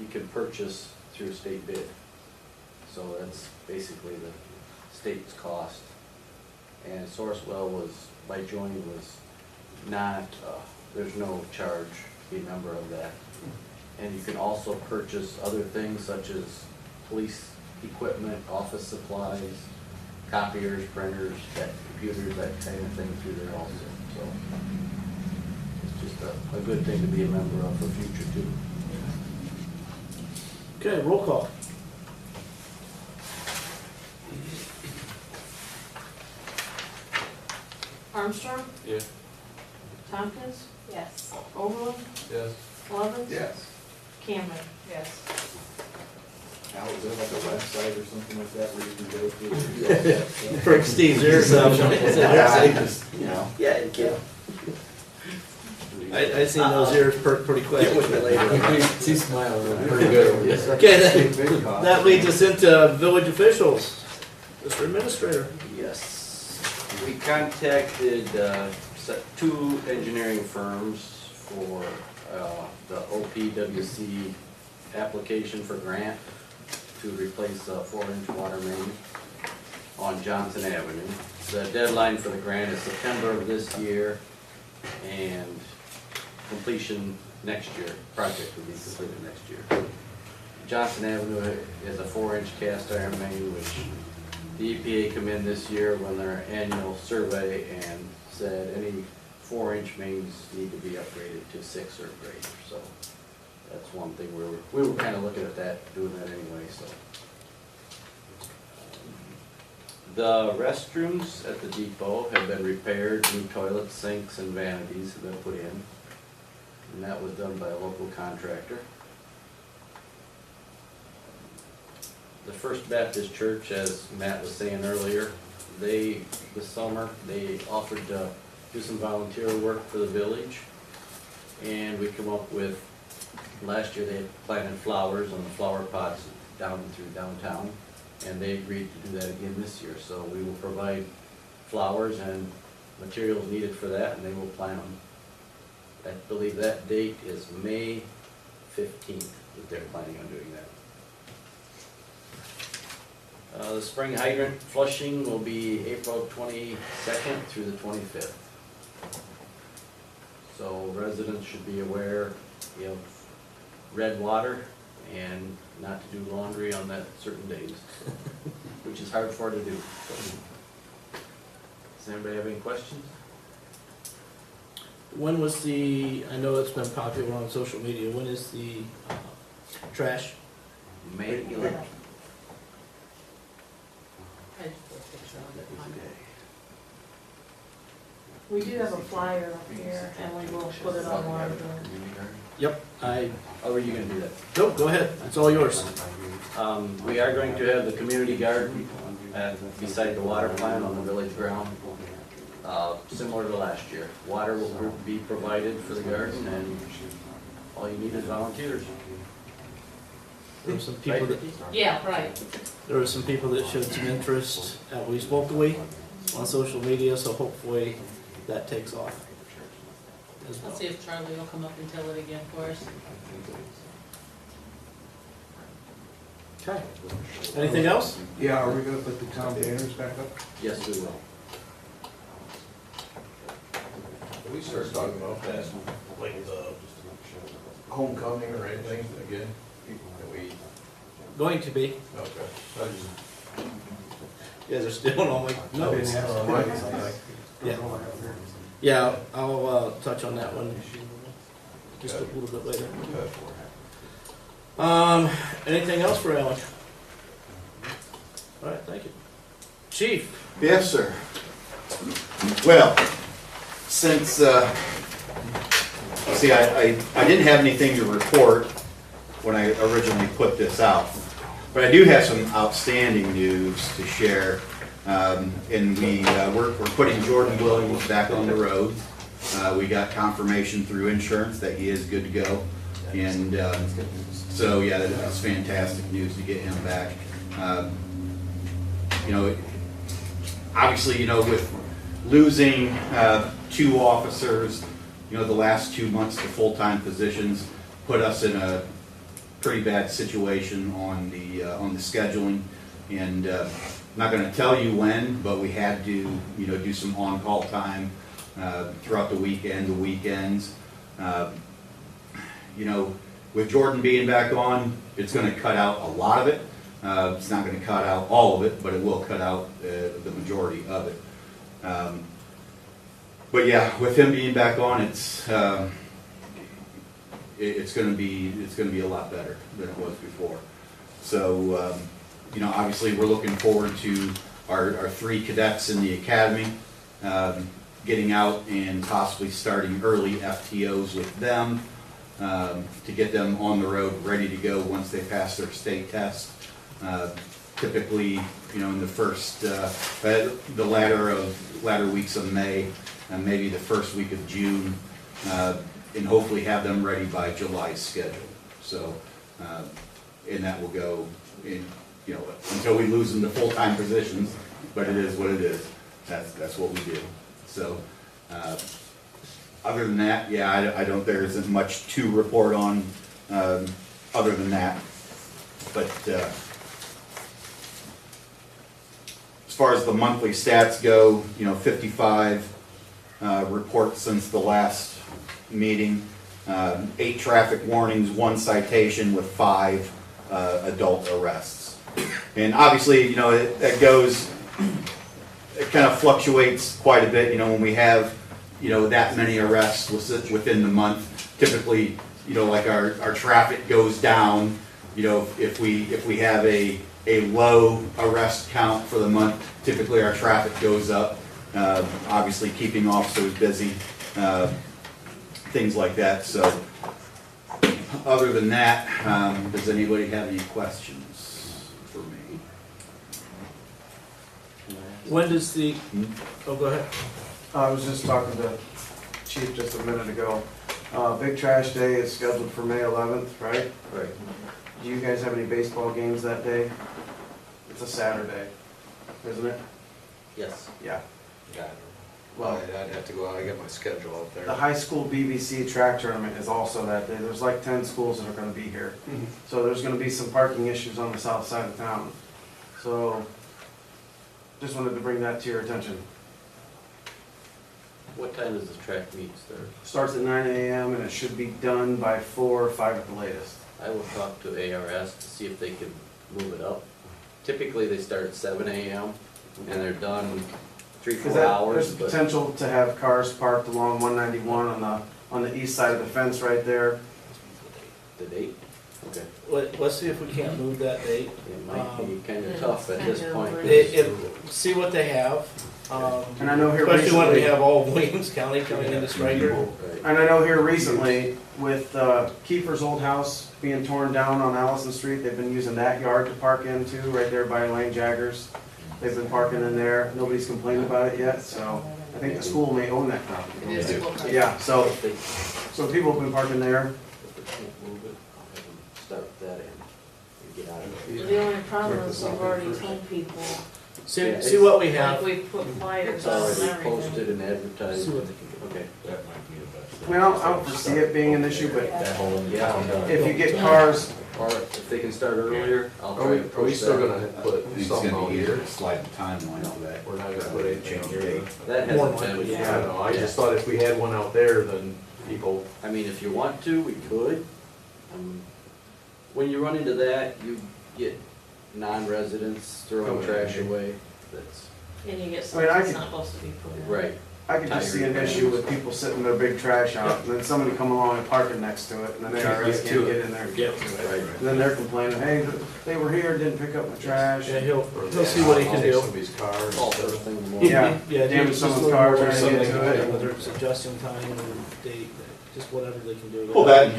you can purchase through state bid. So that's basically the state's cost. And Sourcewell was, by joining, was not, there's no charge to be a member of that. And you can also purchase other things such as police equipment, office supplies, copiers, printers, computers, that kind of thing through there also. So it's just a good thing to be a member of for future too.
Okay, roll call.
Armstrong?
Yeah.
Tompkins?
Yes.
Overland?
Yes.
Lovett?
Yes.
Cameron?
Yes.
Now, is there like a website or something like that where you can go to?
For Steve's ears out.
You know.
Yeah, it can.
I seen those ears perk pretty quick.
She's smiling pretty good over there.
Okay, that leads us into village officials. Mr. Administrator.
Yes. We contacted two engineering firms for the OPWC application for grant to replace a 4-inch water main on Johnson Avenue. The deadline for the grant is September of this year, and completion next year. Project will be completed next year. Johnson Avenue is a 4-inch cast iron main, which the EPA come in this year when their annual survey and said any 4-inch mains need to be upgraded to 6 or greater. So that's one thing we were kind of looking at that, doing that anyway. So the restrooms at the depot have been repaired. New toilets, sinks, and vanities have been put in, and that was done by a local contractor. The First Baptist Church, as Matt was saying earlier, this summer, they offered to do some volunteer work for the village. And we come up with, last year they had planted flowers on the flower pots down through downtown. And they agreed to do that again this year. So we will provide flowers and materials needed for that, and they will plant them. I believe that date is May 15th that they're planning on doing that. The spring hydrant flushing will be April 22nd through the 25th. So residents should be aware you have red water and not to do laundry on that certain days, which is hard for her to do. Does anybody have any questions?
When was I know it's been popular on social media, when is the trash?
May 11th.
I just put a picture of it on it.
We do have a flyer up here, and we will put it online.
Yep,
How are you gonna do that?
nope, go ahead, it's all yours.
We are going to have the community garden beside the water plant on the village ground, similar to last year. Water will be provided for the garden, and all you need is volunteers.
There were some people that,
Yeah, right.
there were some people that showed some interest at We Spoke the Week on social media, so hopefully that takes off as well.
Let's see if Charlie will come up and tell it again for us.
Okay, anything else?
Yeah, are we gonna put the town banners back up?
Yes, we will.
We start talking about that, like the homecoming or anything again? That we,
Going to be.
okay. I just-
You guys are still on like, no.
I didn't have it on my side.
Yeah. Yeah, I'll touch on that one just a little bit later. Anything else for Alan? All right, thank you. Chief?
Yes, sir. Well, since, see, I didn't have anything to report when I originally put this out. But I do have some outstanding news to share. And we're putting Jordan Williams back on the road. We got confirmation through insurance that he is good to go. And so, yeah, that's fantastic news to get him back. You know, obviously, you know, with losing 2 officers, you know, the last 2 months to full-time positions put us in a pretty bad situation on the scheduling. And I'm not going to tell you when, but we had to, you know, do some on-call time throughout the weekend, the weekends. You know, with Jordan being back on, it's going to cut out a lot of it. It's not going to cut out all of it, but it will cut out the majority of it. But yeah, with him being back on, it's going to be a lot better than it was before. So you know, obviously we're looking forward to our 3 cadets in the academy getting out and possibly starting early FTOs with them to get them on the road ready to go once they pass their state test. Typically, you know, in the first, the latter weeks of May, and maybe the first week of June, and hopefully have them ready by July's schedule. So, and that will go in, you know, until we lose them to full-time positions, but it is what it is. That's what we do. So, other than that, yeah, I don't, there isn't much to report on, other than that. But, as far as the monthly stats go, you know, 55 reports since the last meeting, 8 traffic warnings, 1 citation with 5 adult arrests. And obviously, you know, it kind of fluctuates quite a bit. You know, when we have, you know, that many arrests within the month, typically, you know, like our traffic goes down. You know, if we have a low arrest count for the month, typically our traffic goes up, obviously keeping officers busy, things like that. So other than that, does anybody have any questions for me?
When does the, oh, go ahead.
I was just talking to Chief just a minute ago. Big Trash Day is scheduled for May 11th, right?
Right.
Do you guys have any baseball games that day? It's a Saturday, isn't it?
Yes.
Yeah.
Yeah.
Well,
I'd have to go out, I get my schedule out there.
the high school BBC track tournament is also that day. There's like 10 schools that are gonna be here. So there's gonna be some parking issues on the south side of town. So, just wanted to bring that to your attention.
What time does the track meet start?
Starts at 9 a.m. and it should be done by 4 or 5 at the latest.
I will talk to ARS to see if they can move it up. Typically, they start at 7 a.m. and they're done 3-4 hours,
There's
but
potential to have cars parked along 191 on the east side of the fence right there.
the date? Okay.
Let's see if we can't move that date.
It might be kind of tough at this point.
See what they have.
And I know here
Especially when we
recently,
have all of Williams County coming into Stryker.
Right.
and I know here recently with Kiefer's old house being torn down on Allison Street, they've been using that yard to park into, right there by Lane Jaggers. They've been parking in there. Nobody's complained about it yet, so I think the school may own that property.
It is a book.
Yeah, so
If they
people have been parking there.
can't move it, I'll have them start that end and get out of it.
The only problem is we've already told people,
See what we
like
have.
we put flyers
It's
out and
already
everything.
posted and advertised.
See what they can do.
Okay.
That might be the best.
I mean, I don't foresee it being an issue, but
Yeah.
if you get cars,
Or if they can start earlier, I'll
Are
try
we,
to
are we
push
still
that.
gonna put
It's
something
gonna
out
be
here?
a sliding timeline of that.
We're not gonna put anything out here.
That
More
hasn't been.
Yeah, I know, I just thought if we had one out there, then people,
I mean, if you want to, we could. When you run into that, you get non-residents throwing
Oh,
trash
yeah.
away. That's,
And you get
I mean,
something
I
that's
could-
not supposed to be put in.
right.
I could just see an issue with people sitting their big trash out, and then somebody come along and parking next to it, and then the IRS can't get in there and get to it.
Right.
And then they're complaining, hey, they were here, didn't pick up my trash.
Yeah, he'll see what he can do.
Somebody's cars.
All sort of things more.
Yeah.
Yeah,
Damage
just
someone's
a little
car,
more
trying to get
something,
to it.
whether it's adjusting time or date, just whatever they can do.
Well, that,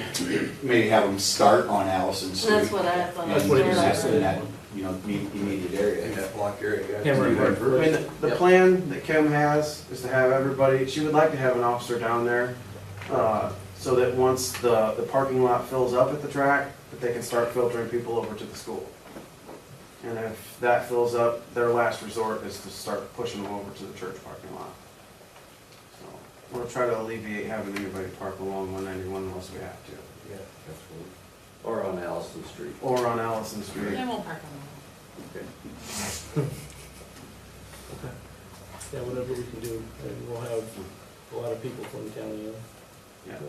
maybe have them start on Allison Street.
That's what I thought.
That's what he was
And
asking.
in that, you know, immediate
In
area.
that block area. yeah.
Hammer and
I mean, the
Yep.
plan that Kim has is to have everybody, she would like to have an officer down there, so that once the parking lot fills up at the track, that they can start filtering people over to the school. And if that fills up, their last resort is to start pushing them over to the church parking lot. So, we'll try to alleviate having anybody park along 191 unless we have to,
Yeah, absolutely. Or on Allison Street.
or on Allison Street.
They won't park on
Okay.
Okay. Yeah, whatever we can do, and we'll have a lot of people from the county in.
Yeah.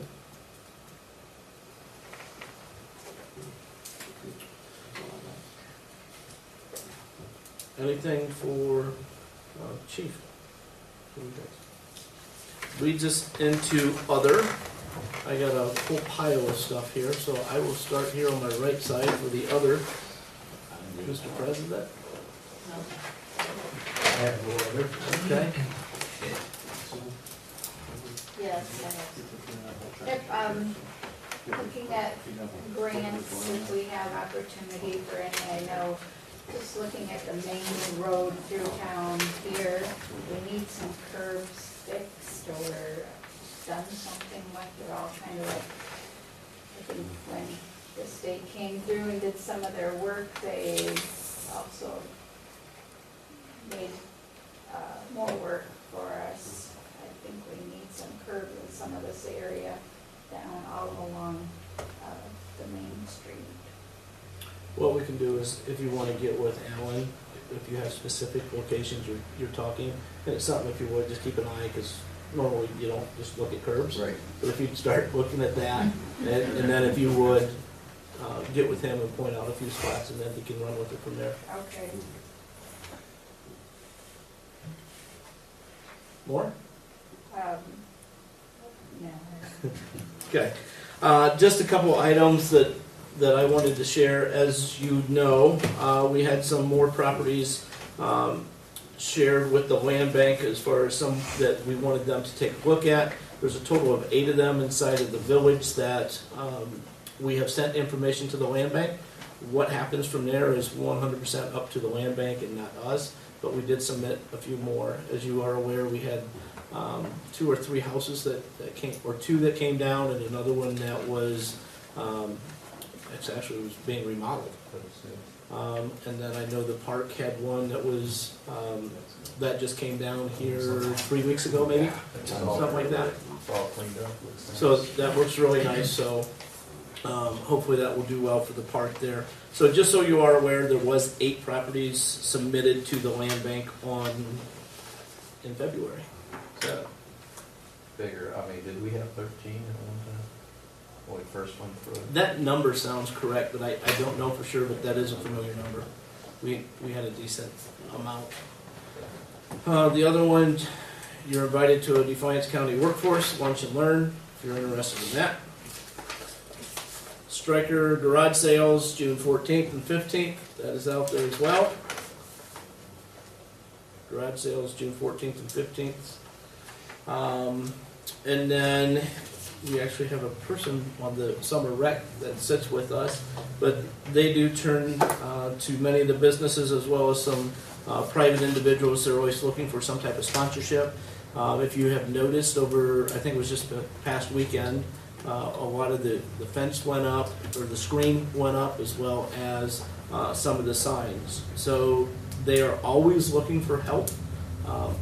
Anything for chief? Leads us into other. I got a whole pile of stuff here, so I will start here on my right side for the other. Mr. President?
No.
Okay.
Yes, I have. Looking at grants, if we have opportunity for any, I know, just looking at the main road through town here, we need some curbs fixed or done something with it, all kind of like, I think when the state came through and did some of their work, they also made more work for us. I think we need some curbs in some of this area down all along the main street.
What we can do is, if you want to get with Alan, if you have specific locations you're talking, and it's something if you would, just keep an eye, because normally you don't just look at curbs.
Right.
But if you'd start looking at that, and then if you would, get with him and point out a few spots, and then he can run with it from there.
Okay.
More?
No.
Okay. Just a couple items that I wanted to share. As you know, we had some more properties shared with the land bank as far as some that we wanted them to take a look at. There's a total of 8 of them inside of the village that we have sent information to the land bank. What happens from there is 100% up to the land bank and not us, but we did submit a few more. As you are aware, we had 2 or 3 houses that came, or 2 that came down, and another one that was, it's actually was being remodeled. And then I know the park had one that was, that just came down here 3 weeks ago, maybe, something like that.
It's all cleaned up.
So that looks really nice, so hopefully that will do well for the park there. So just so you are aware, there was 8 properties submitted to the land bank in February. So,
Bigger, I mean, did we have 13 at one time? When we first went through it?
that number sounds correct, but I don't know for sure, but that is a familiar number. We had a decent amount. The other one, you're invited to a Defiance County Workforce Lunch and Learn, if you're interested in that. Stryker Garage Sales, June 14th and 15th, that is out there as well. Garage Sales, June 14th and 15th. And then we actually have a person on the summer rec that sits with us, but they do turn to many of the businesses as well as some private individuals. They're always looking for some type of sponsorship. If you have noticed over, I think it was just the past weekend, a lot of the fence went up, or the screen went up, as well as some of the signs. So they are always looking for help.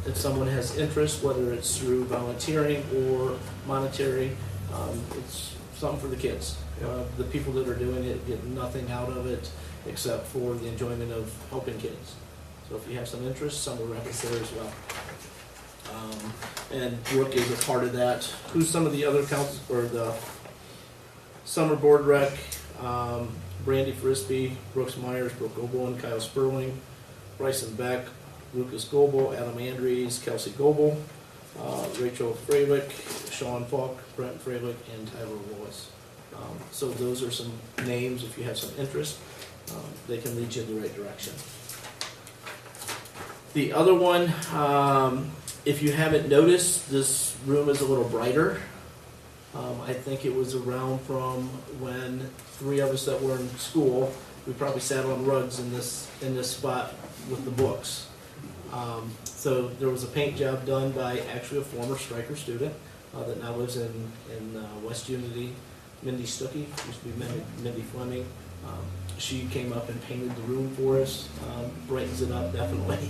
If someone has interest, whether it's through volunteering or monetary, it's something for the kids. The people that are doing it get nothing out of it except for the enjoyment of helping kids. So if you have some interest, summer rec is there as well. And Brooke is a part of that. Who's some of the other councils, or the summer board rec? Brandy Frisbee, Brooks Myers, Brooke Goebel, Kyle Sperling, Bryson Beck, Lucas Goebel, Adam Andrews, Kelsey Goebel, Rachel Freilich, Sean Falk, Brent Freilich, and Tyler Willis. So those are some names, if you have some interest, they can lead you in the right direction. The other one, if you haven't noticed, this room is a little brighter. I think it was around from when 3 of us that were in school, we probably sat on rugs in this spot with the books. So there was a paint job done by actually a former Stryker student that now lives in West Unity, Mindy Stuckey, used to be Mindy Fleming. She came up and painted the room for us, brightens it up definitely,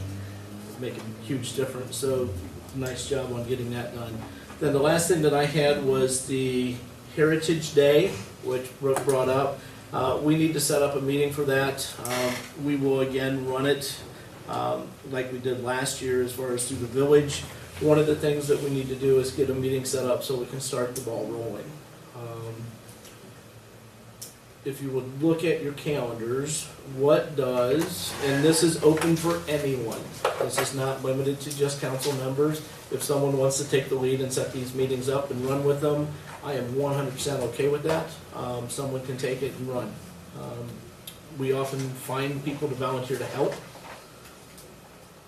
making a huge difference. So nice job on getting that done. Then the last thing that I had was the Heritage Day, which Brooke brought up. We need to set up a meeting for that. We will again run it like we did last year as far as through the village. One of the things that we need to do is get a meeting set up so we can start the ball rolling. If you would look at your calendars, what does, and this is open for anyone, this is not limited to just council members. If someone wants to take the lead and set these meetings up and run with them, I am 100% okay with that. Someone can take it and run. We often find people to volunteer to help.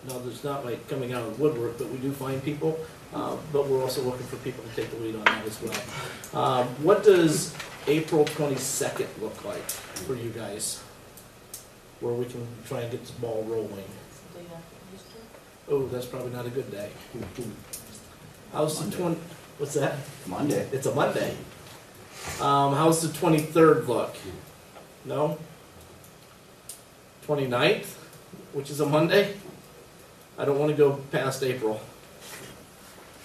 Now, there's not like coming out of the woodwork, but we do find people. But we're also looking for people to take the lead on that as well. What does April 22nd look like for you guys? Where we can try and get this ball rolling.
Day after Easter.
Oh, that's probably not a good day. How's the 20? What's that?
Monday.
It's a Monday. How's the 23rd look? No? 29th, which is a Monday? I don't want to go past April.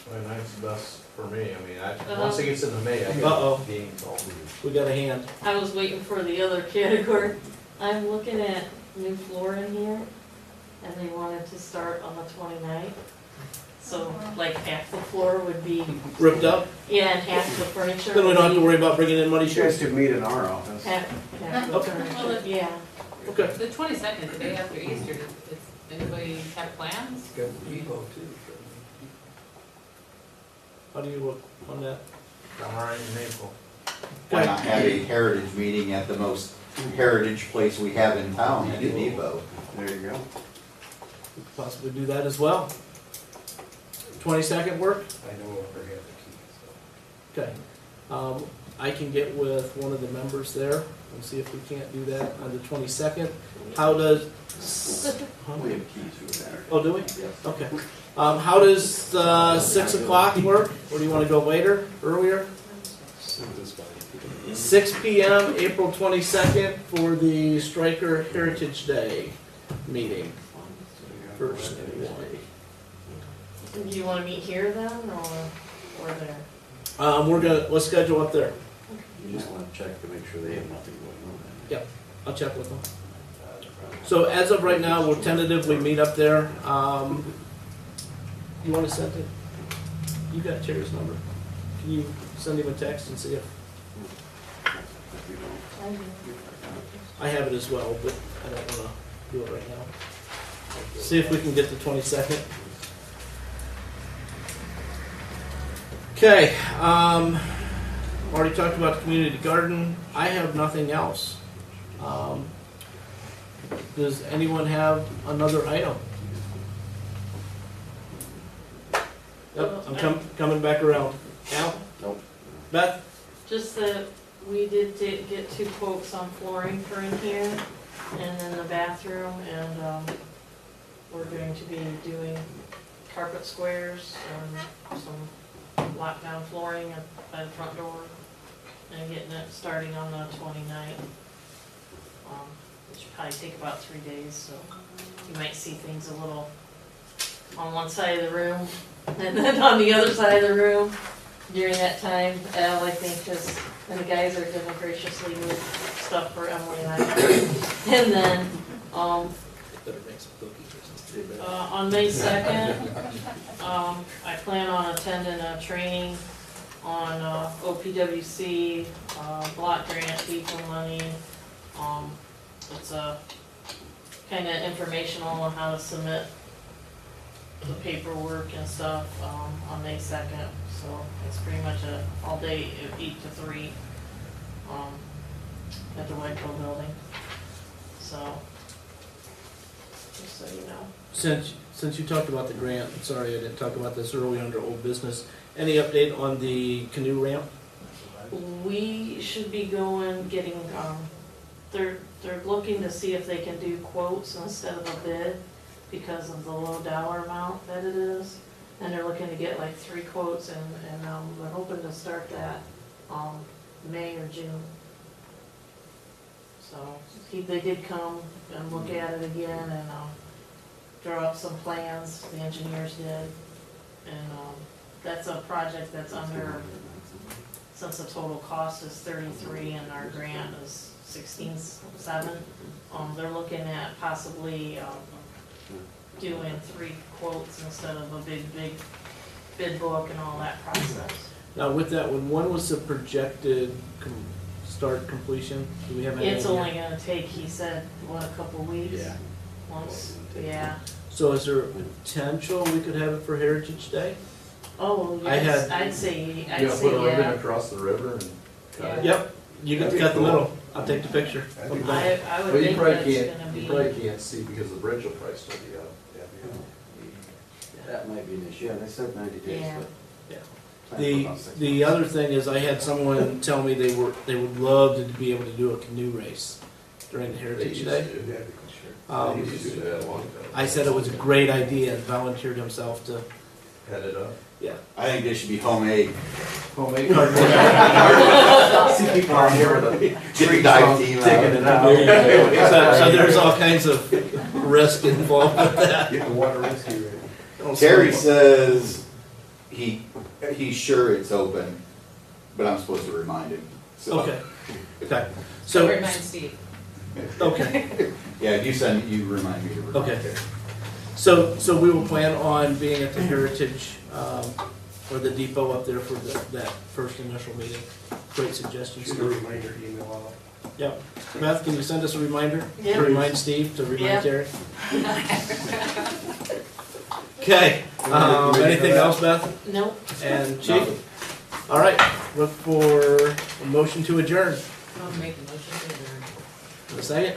29th's the best for me, I mean, once it gets into May, I
Uh-oh.
got games all week.
We got a hand.
I was waiting for the other category. I'm looking at new flooring here, and they wanted to start on the 29th. So like half the floor would be,
Ripped up?
yeah, and half the furniture.
Then we don't have to
would
worry about bringing in muddy
You guys
shoes.
could meet in our office.
be half the
Okay.
furniture, yeah.
Okay.
The 22nd, the day after Easter, does anybody have plans?
How do you look on that?
I'm already in April.
Why not have a heritage meeting at the most heritage place we have in town, at Depot?
There you go.
We could possibly do that as well. 22nd work?
I know we'll forget the keys,
Okay. I can get with one of the members there and see if we can't do that on the 22nd. How does... Huh?
We have keys for that.
Oh, do we?
Yes.
Okay. How does 6 o'clock work? Or do you want to go later, earlier? 6 p.m., April 22nd for the Stryker Heritage Day meeting. First one.
Do you wanna meet here then, or there?
Let's schedule up there.
You just want to check to make sure they have nothing going on.
Yep, I'll check with them. So as of right now, we'll tentatively meet up there. You want to send it? You got Terry's number. Can you send him a text and see if, I have it as well, but I don't want to do it right now. See if we can get the 22nd. Okay, already talked about the community garden. I have nothing else. Does anyone have another item? Yep, I'm coming back around. Al?
Nope.
Beth?
Just that we did get 2 quotes on flooring for in here and in the bathroom, and we're going to be doing carpet squares and some lockdown flooring by the front door and getting it starting on the 29th. Which will probably take about 3 days, so you might see things a little on one side of the room and then on the other side of the room during that time, I think, and the guys are gonna graciously move stuff for Emily and I. And then,
Better make some cookies or something.
on May 2nd, I plan on attending a training on OPWC, block grant, FEMA money. It's a kind of informational on how to submit the paperwork and stuff, on May 2nd. So it's pretty much a all day, 8 to 3, at the Whiteville building. So, just so you know.
Since you talked about the grant, sorry I didn't talk about this earlier under old business. Any update on the canoe ramp?
We should be getting, they're looking to see if they can do quotes instead of a bid because of the low dollar amount that it is. And they're looking to get like 3 quotes and we're hoping to start that, May or June. So, they did come and look at it again and, draw up some plans, the engineers did. And, that's a project that's under, since the total cost is 33 and our grant is 16.7, they're looking at possibly, doing 3 quotes instead of a big bid book and all that process.
Now with that one, when was the projected start completion? Do we have any
It's
idea?
only gonna take, he said, a couple weeks?
Yeah.
Once, yeah.
So is there potential we could have it for Heritage Day?
Oh,
I
yes,
had-
I'd say
You gonna put a ribbon
yeah.
across the river and cut it?
Yep, you get to cut the middle. I'll take the picture.
I
Well,
would
you
think
probably
that's
can't,
gonna
you
be,
probably can't see because the bridge will probably still be up.
That might be an issue.
Yeah, they said 90 days,
Yeah.
but.
Yeah.
plan for
The,
about 6
the other thing is I had someone tell me they would love to be able to do a canoe race during the
They
Heritage
used
Day.
to. They
Um,
used to do that a long time.
I said it was a great idea and volunteered himself to,
Head it up.
yeah.
I think they should be homemade.
Homemade cardboard. See people out here with a
Get the
tree
dive
stump
team out.
digging it out.
So there's all kinds of risk involved with that.
Get the water rescue ready.
Terry says he's sure it's open, but I'm supposed to remind him. So,
Okay, okay.
So
So,
remind Steve.
okay,
yeah, you remind me to remind
Okay.
Terry.
so we will plan on being at the Heritage, or the depot up there for that first initial meeting. Great suggestion,
Shoot a
Steve.
reminder email out.
Yep. Beth, can you send us a reminder?
Yeah.
To remind Steve, to
Yeah.
remind Terry? Okay, anything else, Beth?
nope.
And Chief? All right, look for a motion to adjourn.
I'll make a motion to adjourn.
In a second?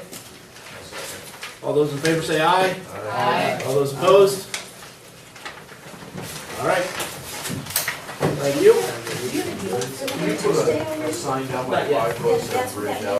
All those in favor say aye.
Aye.
All those opposed? All right. Thank you.
You put a sign down by
Not yet.
5 foot, bridge out.